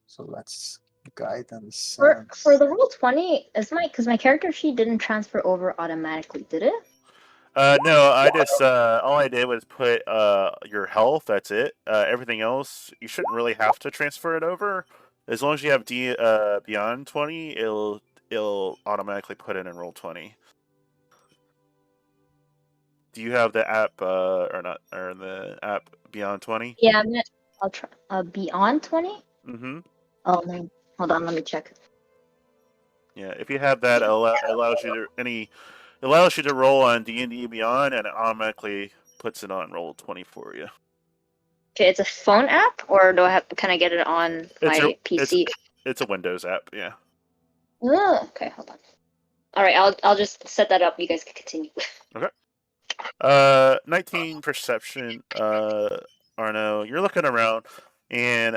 So let's guidance. For the roll 20, because my character sheet didn't transfer over automatically, did it? No, I just all I did was put your health. That's it. Everything else you shouldn't really have to transfer it over. As long as you have beyond 20, it'll automatically put it in roll 20. Do you have the app or not, or the app Beyond 20? Yeah, I'll try beyond 20. Mm-hmm. Oh no, hold on, let me check. Yeah, if you have that, it allows you to roll on D&D Beyond, and it automatically puts it on roll 20 for you. Okay, it's a phone app, or can I get it on my PC? It's a Windows app, yeah. Oh, okay, hold on. All right, I'll just set that up. You guys can continue. Okay. 19 perception, Arno. You're looking around, and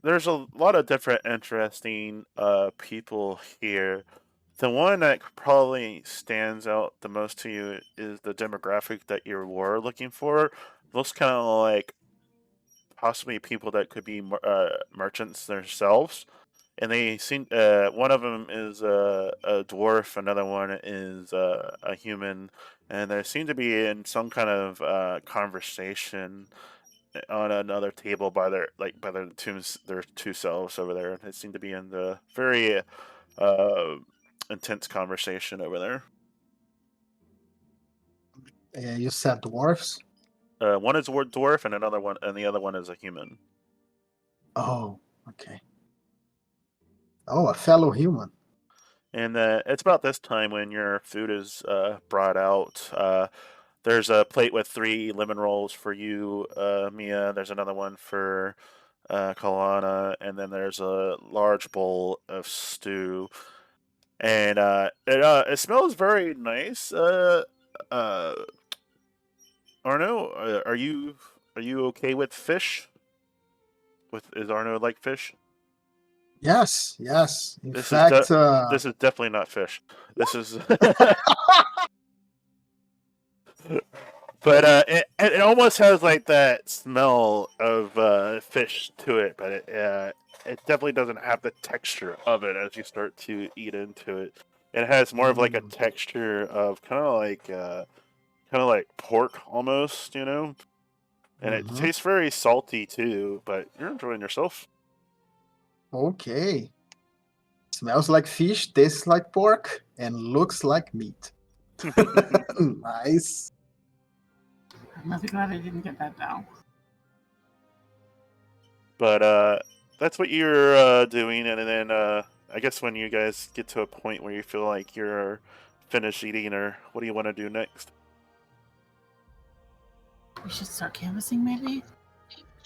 there's a lot of different interesting people here. The one that probably stands out the most to you is the demographic that you were looking for. Looks kind of like possibly people that could be merchants themselves. and they seem one of them is a dwarf, another one is a human, and they seem to be in some kind of conversation on another table by their two selves over there. They seem to be in the very uh, intense conversation over there. You said dwarfs? One is a dwarf, and the other one is a human. Oh, okay. Oh, a fellow human. And it's about this time when your food is brought out. There's a plate with 3 lemon rolls for you, Mia. There's another one for Kalana, and then there's a large bowl of stew. And it smells very nice. Uh, Arno, are you okay with fish? Is Arno like fish? Yes, yes. In This is fact, this is definitely not fish. This is but it almost has like that smell of fish to it, but it definitely doesn't have the texture of it as you start to eat into it. It has more of like a texture of kind of like pork almost, you know. And it tastes very salty too, but you're enjoying yourself. okay. Smells like fish, tastes like pork, and looks like meat. Nice. I'm really glad I didn't get that down. But that's what you're doing, and then I guess when you guys get to a point where you feel like you're finished eating, or what do you want to do next? We should start canvassing, maybe?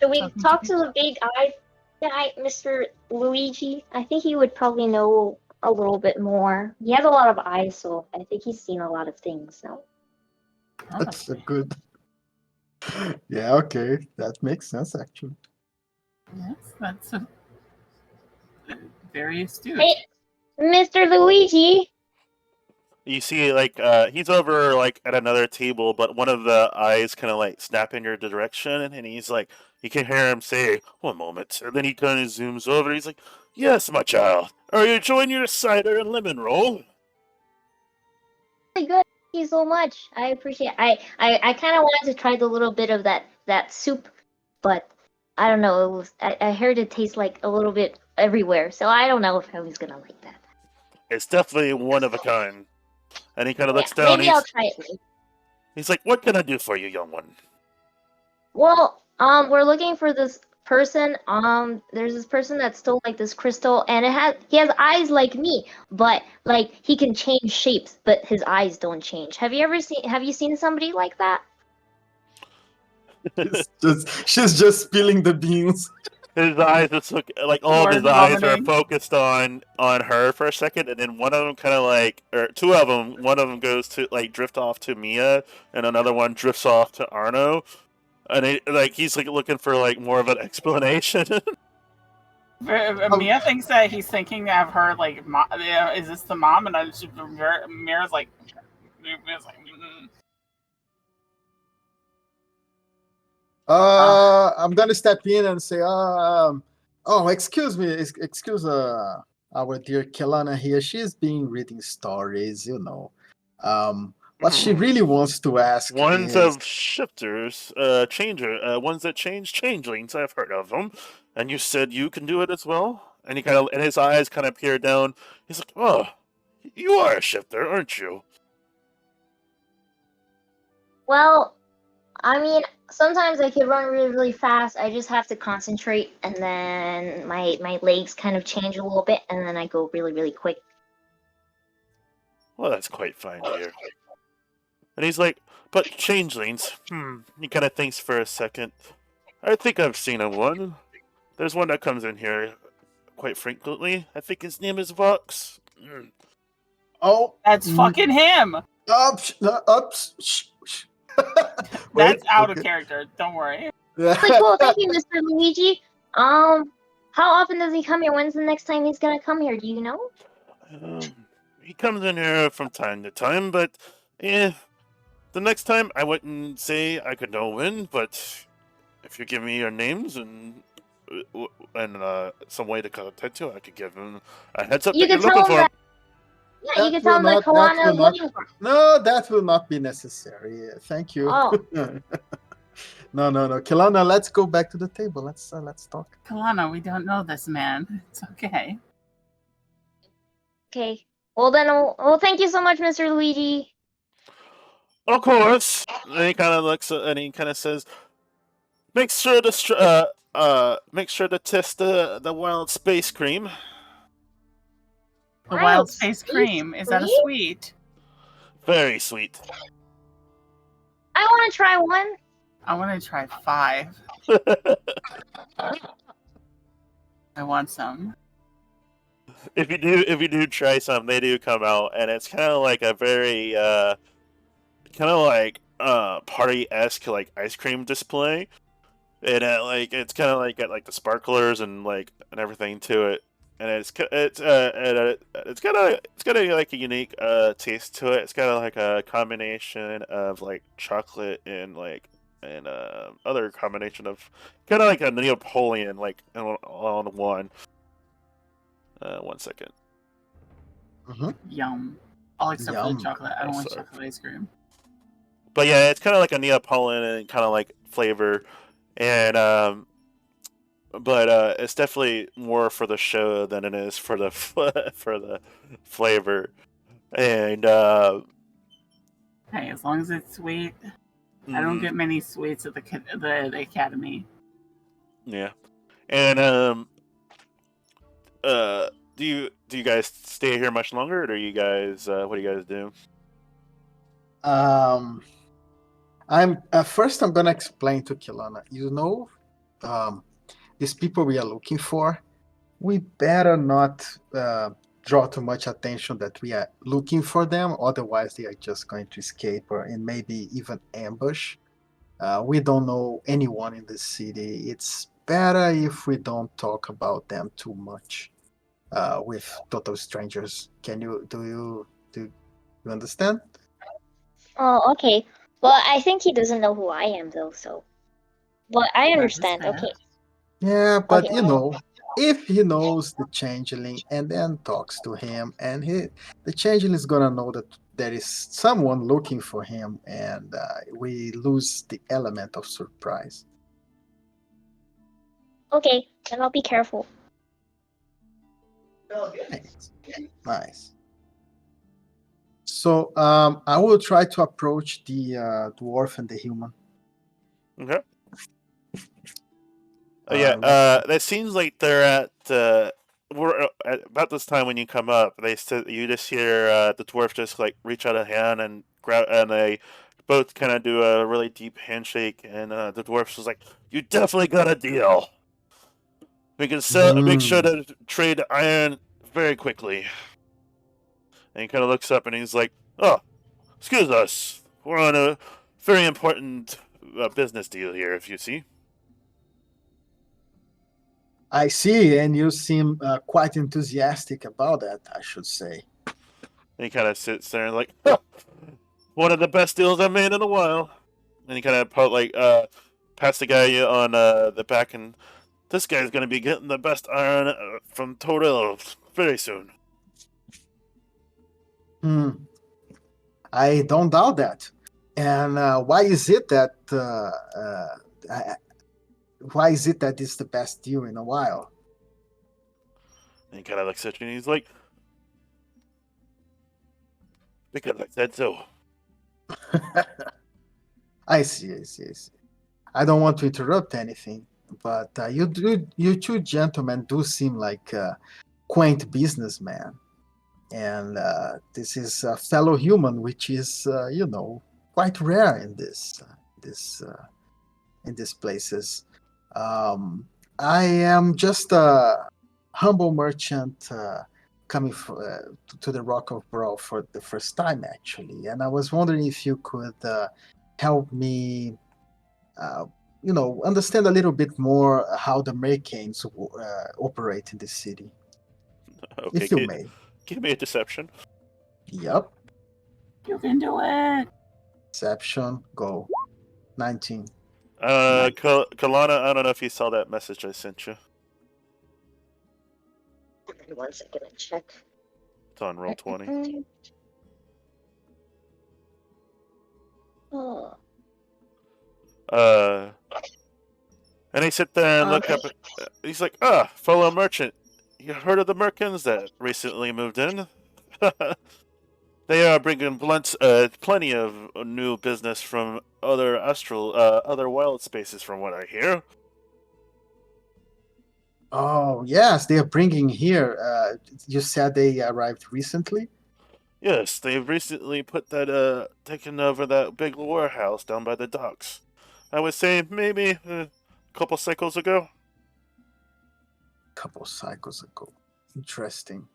Should we Talking to talk to the big eye guy, Mr. Luigi? I think he would probably know a little bit more. He has a lot of eyes, so I think he's seen a lot of things now. That's a good. Yeah, okay. That makes sense, actually. Yes, that's a very astute. Hey, Mr. Luigi! You see, like he's over like at another table, but one of the eyes kind of like snap in your direction, and he's like, you can hear him say, "1 moment," and then he kind of zooms over. He's like, "Yes, my child. Are you enjoying your cider and lemon roll?" Really good. Thank you so much. I appreciate it. I kind of wanted to try the little bit of that soup, but I don't know. I heard it tastes like a little bit everywhere, so I don't know if I was gonna like that. It's definitely one of a kind. And he kind of Yeah, looks down. maybe I'll try it later. He's like, "What can I do for you, young one?" Well, we're looking for this person. There's this person that stole like this crystal, and he has eyes like me, but like he can change shapes, but his eyes don't change. Have you seen somebody like that? She's just spilling the beans. His eyes just look like all of his Word eyes are vomiting. focused on her for a second, and then one of them kind of like, or two of them, one of them goes to like drift off to Mia, and another one drifts off to Arno, and he's like looking for like more of an explanation. Mia thinks that he's thinking of her like, is this the mom? And Mira's like, I'm gonna step in and say, oh, excuse me, excuse our dear Kelana here. She's been reading stories, you know. What she really wants to ask Ones is, of shifters, ones that change changelings. I've heard of them, and you said you can do it as well. And and his eyes kind of peer down. He's like, "Oh, you are a shifter, aren't you?" Well, I mean, sometimes I could run really, really fast. I just have to concentrate, and then my legs kind of change a little bit, and then I go really, really quick. Well, that's quite fine, dear. And he's like, "But changelings, He kind of thinks for a second. I think I've seen a one. There's one that comes in here quite frequently. I think his name is Vox. oh, that's fucking him. Ups. That's out of character. Don't worry. Really cool. Thank you, Mr. Luigi. How often does he come here? When's the next time he's gonna come here? Do you know? He comes in here from time to time, but the next time I wouldn't say I could know when, but if you give me your names and and some way to contact you, I could give him a heads up You that you're could tell looking him for that. him. Yeah, you could tell him that Kalana is looking for him. No, that will not be necessary. Thank you. Oh, No. Kilana, let's go back to the table. Let's talk. Kalana, we don't know this man. It's okay. okay. Well then, well, thank you so much, Mr. Luigi. Of course. And he kind of looks and he kind of says, "Make sure to make sure to test the wild space cream." The wild space cream. Is that a sweet? Very sweet. I want to try one. I want to try 5. I want some. If you do try some, they do come out, and it's kind of like a very kind of like party-esque like ice cream display, and like it's kind of like got like the sparklers and like and everything to it, and it's got a like a unique taste to it. It's got like a combination of like chocolate and like and other combination of kind of like a Neapolitan like on one. 1 second. Yum. All except for Yum. the chocolate. I don't want So- chocolate ice cream. But yeah, it's kind of like a Neapolitan kind of like flavor, and but it's definitely more for the show than it is for the for the flavor, and Hey, as long as it's sweet. I don't get many sweets at the academy. yeah, and do you guys stay here much longer, or do you guys what do you guys do? I'm first. I'm gonna explain to Kilana. These people we are looking for. We better not draw too much attention that we are looking for them. Otherwise, they are just going to escape and maybe even ambush. We don't know anyone in the city. It's better if we don't talk about them too much with total strangers. Do you understand? Oh, okay. Well, I think he doesn't know who I am though, so. But I understand. fair. Okay. Yeah, but Okay. if he knows the changeling and then talks to him, and the changeling is gonna know that there is someone looking for him, and we lose the element of surprise. Okay, then I'll be careful. Nice. So I will try to approach the dwarf and the human. Okay. That seems like they're at we're at about this time when you come up. You just hear the dwarf just like reach out a hand and grab, and they both kind of do a really deep handshake. And the dwarf's just like, "You definitely got a deal. We can make sure to trade iron very quickly." And he kind of looks up and he's like, "Oh, excuse us. We're on a very important business deal here. If you see." I see, and you seem quite enthusiastic about that, I should say. And he kind of sits there and like, "Huh, one of the best deals I've made in a while." And he kind of pats the guy on the back, and this guy's gonna be getting the best iron from Total very soon. I don't doubt that. And why is it that it's the best deal in a while? And he kind of looks at you and he's like, "Because I said so." I see. I don't want to interrupt anything, but you two gentlemen do seem like quaint businessmen, and this is a fellow human, which is quite rare in these places. I am just a humble merchant coming to the Rock of Brawl for the first time, actually, and I was wondering if you could help me, understand a little bit more how the Mercanes operate in the city, Okay, if you may. give me a deception. Yep. You can do it. Deception, go. 19. Kalana, I don't know if you saw that message I sent you. 1 second, let me check. It's on roll 20. Oh. And he sit there and look Okay. up. He's like, fellow merchant, you heard of the Merkins that recently moved in? They are bringing plenty of new business from other wild spaces, from what I hear. Oh, yes, they are bringing here. You said they arrived recently? Yes, they've recently taken over that big warehouse down by the docks. I would say maybe a couple cycles ago. Couple cycles ago. Interesting.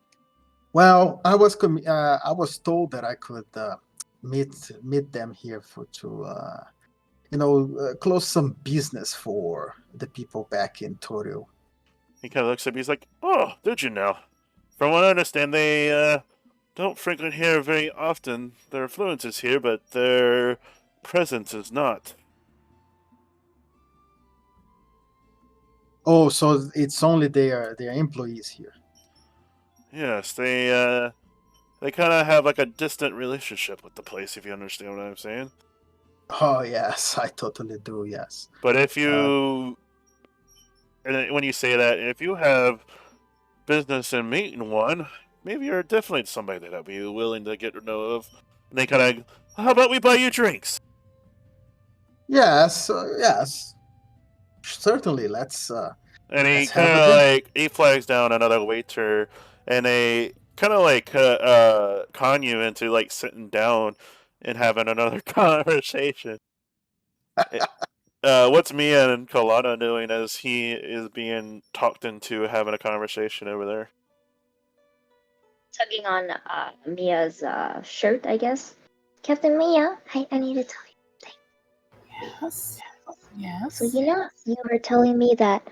Well, I was told that I could meet them here to close some business for the people back in Torio. He kind of looks at me. He's like, "Oh, did you know? From what I understand, they don't frequent here very often. Their influence is here, but their presence is not." Oh, so it's only their employees here. Yes, they kind of have like a distant relationship with the place, if you understand what I'm saying. Oh yes, I totally do. Yes. But if you, and when you say that, if you have business in meeting one, maybe you're definitely somebody that I'd be willing to get to know of. And they kind of, how about we buy you drinks? Yes. Yes. Certainly. And he Let's kind have a of drink. like he flags down another waiter, and they kind of like con you into like sitting down and having another conversation. What's Mia and Colada doing as he is being talked into having a conversation over there? Tugging on Mia's shirt, I guess. Captain Mia, I need to tell you Yes. something. Yes. So you were telling me that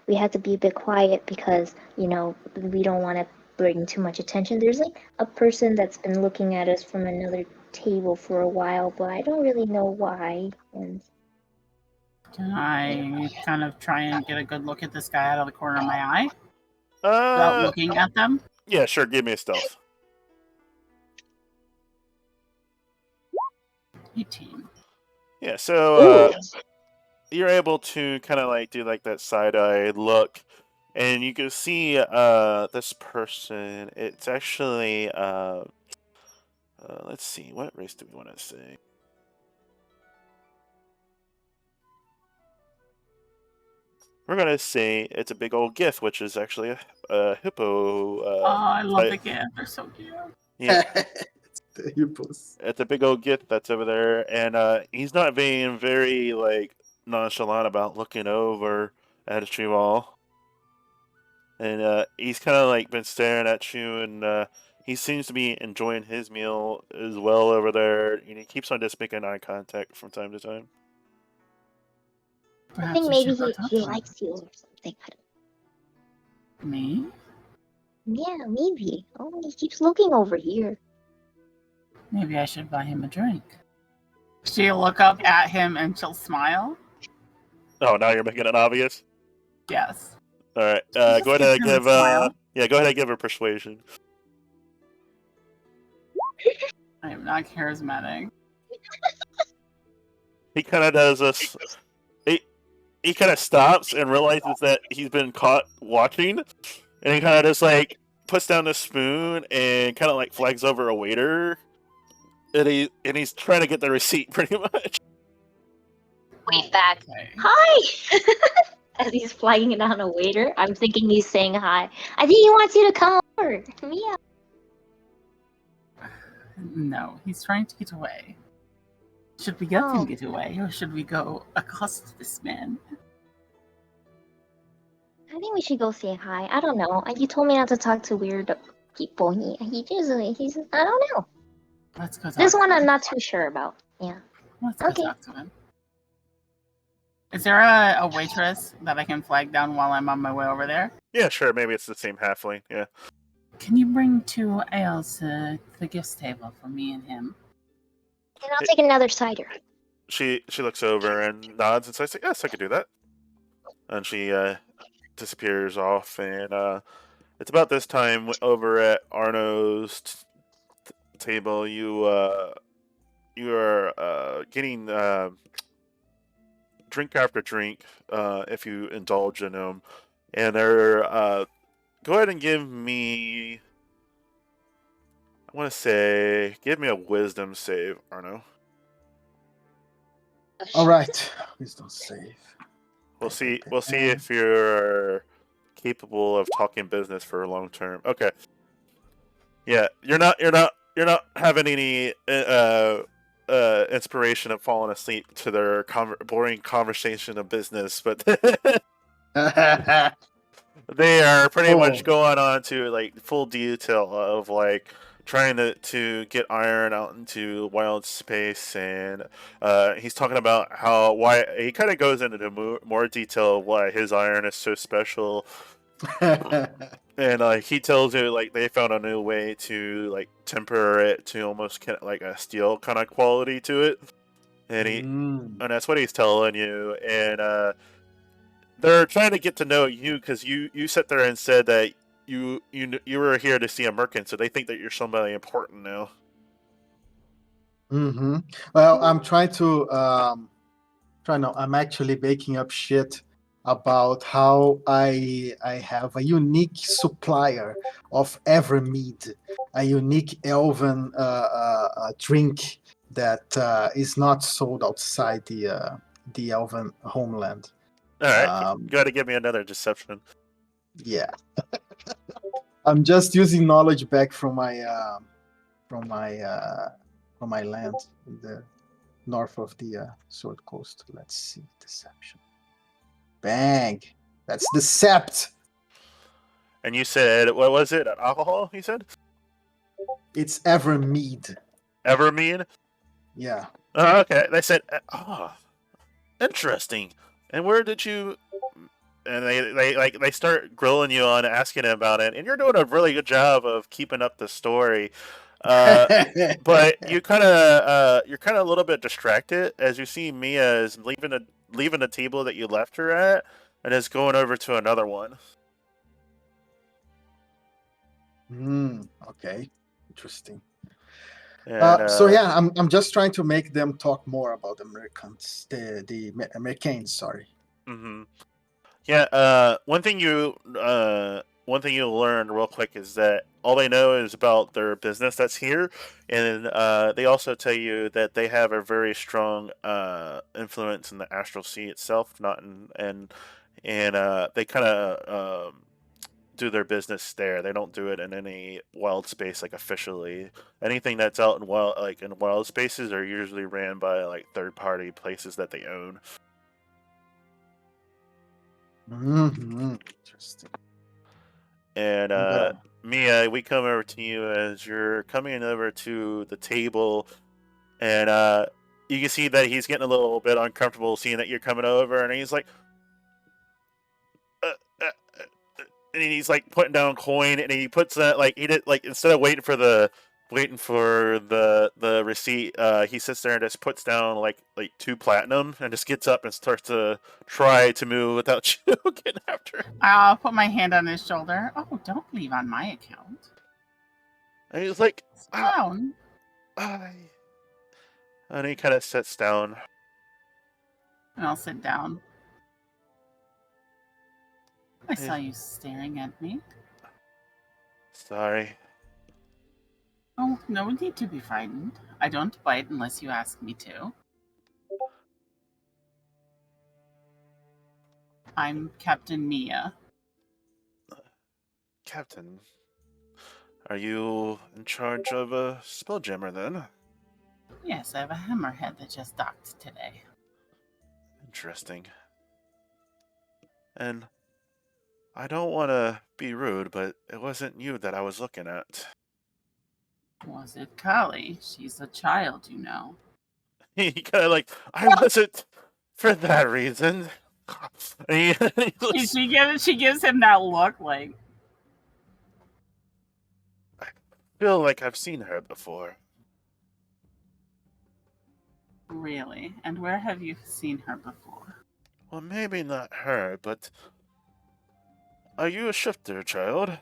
we had to be a bit quiet because we don't want to bring too much attention. There's like a person that's been looking at us from another table for a while, but I don't really know why. And Can I kind of try and get a good look at this guy out of the corner of my eye Uh, without looking at them? yeah, sure. Give me a stealth. 18. Yeah, so ooh, you're able to kind of like do like that side eye look, and you can see this person. It's actually let's see, what race do we want to say? We're gonna say it's a big old gith, which is actually a hippo. Oh, I love the type. gift. They're so cute. Yeah, The hippos. it's a big old gith that's over there, and he's not being very like nonchalant about looking over at you all. And he's kind of like been staring at you, and he seems to be enjoying his meal as well over there. And he keeps on just making eye contact from time to time. I Perhaps think I maybe should go talk he to him. likes you or something. Me? Yeah, maybe. Oh, he keeps looking over here. Maybe I should buy him a drink. She'll look up at him and she'll smile. Oh, now you're making it obvious. Yes. All right, Just go ahead give and him a give smile. go ahead and give her persuasion. I am not charismatic. He kind of does this. He kind of stops and realizes that he's been caught watching, and he kind of just like puts down the spoon and kind of like flags over a waiter, and he's trying to get the receipt pretty much. Wave back. Okay. Hi! As he's flagging down a waiter, I'm thinking he's saying hi. I think he wants you to come over. Mia. No, he's trying to get away. Should we let Oh. him get away, or should we go accost this man? I think we should go say hi. I don't know. You told me not to talk to weird people. He's I don't know. Let's go talk This to one him. I'm not too sure about. Yeah. Let's go Okay. talk to him. Is there a waitress that I can flag down while I'm on my way over there? Yeah, sure. Maybe it's the same halfling. Yeah. Can you bring 2 ales to the guest table for me and him? And I'll take another cider. she looks over and nods and says, "Yes, I could do that." And she disappears off. And it's about this time over at Arno's table. You are getting drink after drink if you indulge in them, and they're go ahead and give me. I want to say, give me a wisdom save, Arno. All right, wisdom save. We'll see. We'll see if you're capable of talking business for a long term. Okay. Yeah, you're not. You're not having any inspiration of falling asleep to their boring conversation of business, but they are pretty much going on to like full detail of like trying to get iron out into wild space, and he's talking about why he kind of goes into more detail of why his iron is so special. And he tells you like they found a new way to like temper it to almost kind of like a steel kind of quality to it, and and that's what he's telling you. And they're trying to get to know you because you sat there and said that you were here to see a merchant, so they think that you're somebody important now. Well, I'm trying to I'm actually making up shit about how I have a unique supplier of Evermead, a unique elven drink that is not sold outside the elven homeland. All right, got to give me another deception. Yeah, I'm just using knowledge back from my land in the north of the Sword Coast. Let's see, deception. Bang! That's decept. And you said, what was it? Alcohol? You said it's Evermead. Evermead? Yeah. Okay. They said, interesting. And where did you? And they start grilling you on asking about it, and you're doing a really good job of keeping up the story. But you're kind of a little bit distracted as you see Mia is leaving the table that you left her at, and is going over to another one. Okay, interesting. And, so yeah, I'm just trying to make them talk more about the Americans, the Americans. Sorry. Mm-hmm. Yeah. One thing you'll learn real quick is that all they know is about their business that's here, and they also tell you that they have a very strong influence in the astral sea itself, not in and they kind of do their business there. They don't do it in any wild space like officially. Anything that's out in wild spaces are usually ran by like third party places that they own. Interesting. And Mia, we come over to you as you're coming over to the table, and you can see that he's getting a little bit uncomfortable seeing that you're coming over, and he's like, and he's like putting down coin, and he puts that like he did like instead of waiting for the receipt, he sits there and just puts down like 2 platinum and just gets up and starts to try to move without you getting after him. I'll put my hand on his shoulder. Oh, don't leave on my account. And he's like, down. And he kind of sits down. And I'll sit down. I saw you staring at me. Sorry. Oh, no need to be frightened. I don't bite unless you ask me to. I'm Captain Mia. Captain, are you in charge of a Spelljammer then? Yes, I have a hammerhead that just docked today. Interesting. And I don't want to be rude, but it wasn't you that I was looking at. Was it Kali? She's a child, you know. He kind of like, I wasn't for that reason. He looks, she gives him that look like. I feel like I've seen her before. Really? And where have you seen her before? Well, maybe not her, but are you a shifter, child?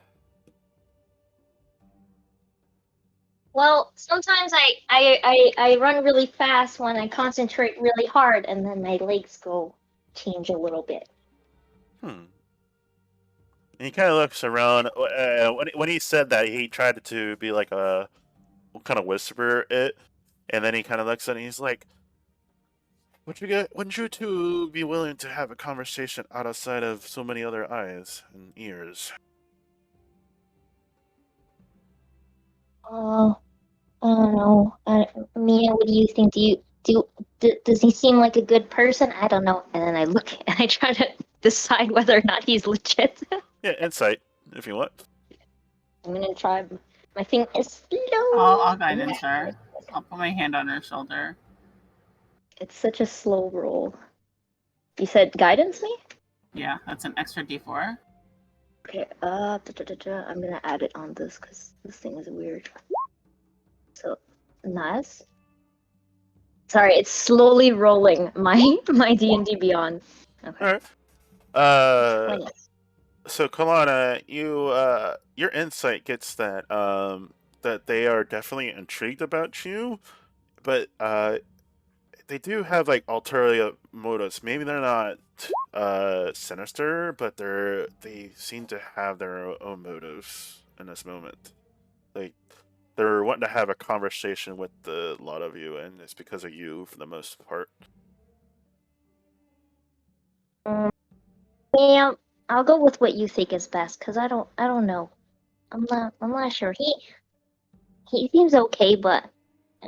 Well, sometimes I run really fast when I concentrate really hard, and then my legs go change a little bit. And he kind of looks around. When he said that, he tried to be like a kind of whisper it, and then he kind of looks at it and he's like, wouldn't you two be willing to have a conversation outside of so many other eyes and ears? I don't know. Mia, what do you think? Does he seem like a good person? I don't know. And then I look and I try to decide whether or not he's legit. Yeah, insight, if you want. I'm gonna try. My thing is slow. I'll guidance her. I'll put my hand on her shoulder. It's such a slow roll. You said guidance me? Yeah, that's an extra D4. Okay. I'm gonna add it on this because this thing is weird. So nice. Sorry, it's slowly rolling my D&D Beyond. Okay. All right. 20. So Kalana, your insight gets that that they are definitely intrigued about you, but they do have like ulterior motives. Maybe they're not sinister, but they seem to have their own motives in this moment. Like they're wanting to have a conversation with a lot of you, and it's because of you for the most part. Yeah, I'll go with what you think is best because I don't know. I'm not sure. He seems okay, but I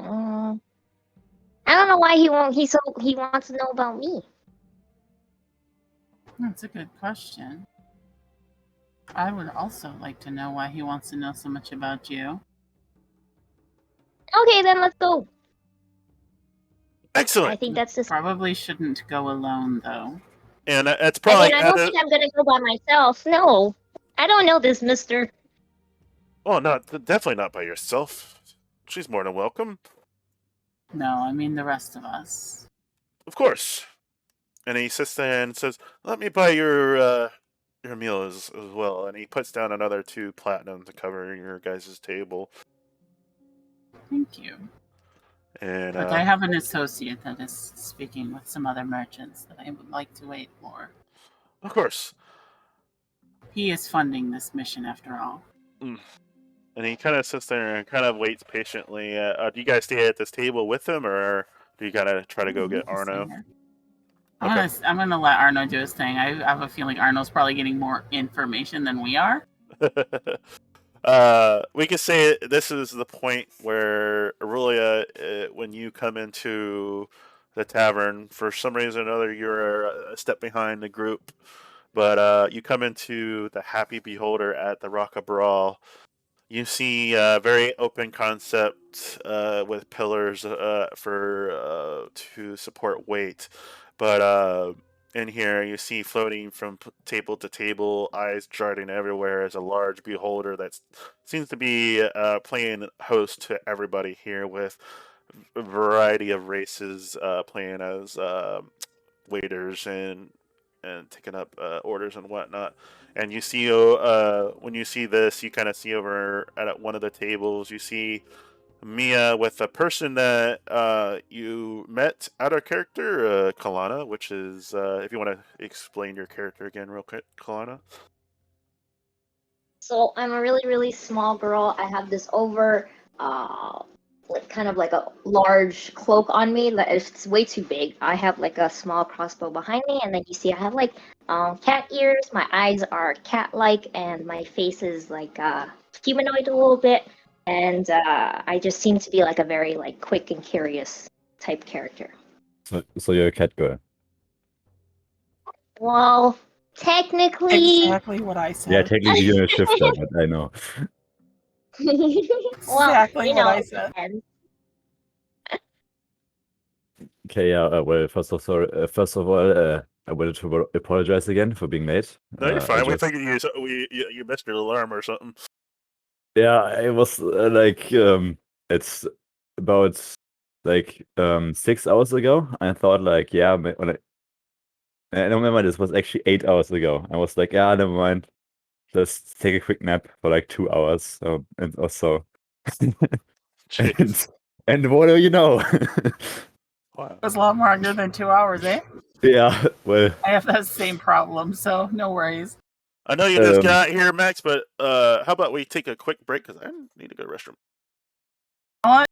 don't know why he wants to know about me. That's a good question. I would also like to know why he wants to know so much about you. Okay, then let's go. Excellent. I think that's just. Probably shouldn't go alone though. And it's probably. I don't think I'm gonna go by myself. No, I don't know this Mister. Oh, definitely not by yourself. She's more than welcome. No, I mean the rest of us. Of course. And he sits there and says, "Let me buy your meal as well." And he puts down another 2 platinum to cover your guys' table. Thank you. And But I have an associate that is speaking with some other merchants that I would like to wait for. Of course. He is funding this mission after all. And he kind of sits there and kind of waits patiently. Do you guys stay at this table with him, or do you gotta try to go get Arno? I'm gonna let Arno do his thing. I have a feeling Arno's probably getting more information than we are. We could say this is the point where Aurelia, when you come into the tavern, for some reason or another, you're a step behind the group. But you come into the Happy Beholder at the Rock of Brawl. You see a very open concept with pillars to support weight. But in here, you see floating from table to table, eyes darting everywhere, is a large beholder that seems to be playing host to everybody here, with a variety of races playing as waiters and taking up orders and whatnot. And you see, when you see this, you kind of see over at one of the tables, you see Mia with a person that you met out of character, Kalana, which is, if you want to explain your character again real quick, Kalana. So I'm a really, really small girl. I have this like kind of like a large cloak on me. It's way too big. I have like a small crossbow behind me, and then you see I have like cat ears. My eyes are cat-like, and my face is like humanoid a little bit. And I just seem to be like a very like quick and curious type character. So you're a cat girl. Well, technically. Exactly what I said. Yeah, technically you're a shifter, but I know. Well, Exactly you what know, I said. Okay, yeah. Well, first of all, I wanted to apologize again for being late. No, you're fine. We just- think you missed your alarm or something. Yeah, it was it's about like 6 hours ago. I thought like, yeah, I remember this was actually 8 hours ago. I was like, yeah, never mind. Just take a quick nap for like 2 hours. So and also, Jeez. and what do you know? Wow. It was a lot longer than 2 hours, eh? Yeah, well, I have that same problem, so no worries. I know you just got here, Max, but how about we take a quick break because I need to go to the restroom. What?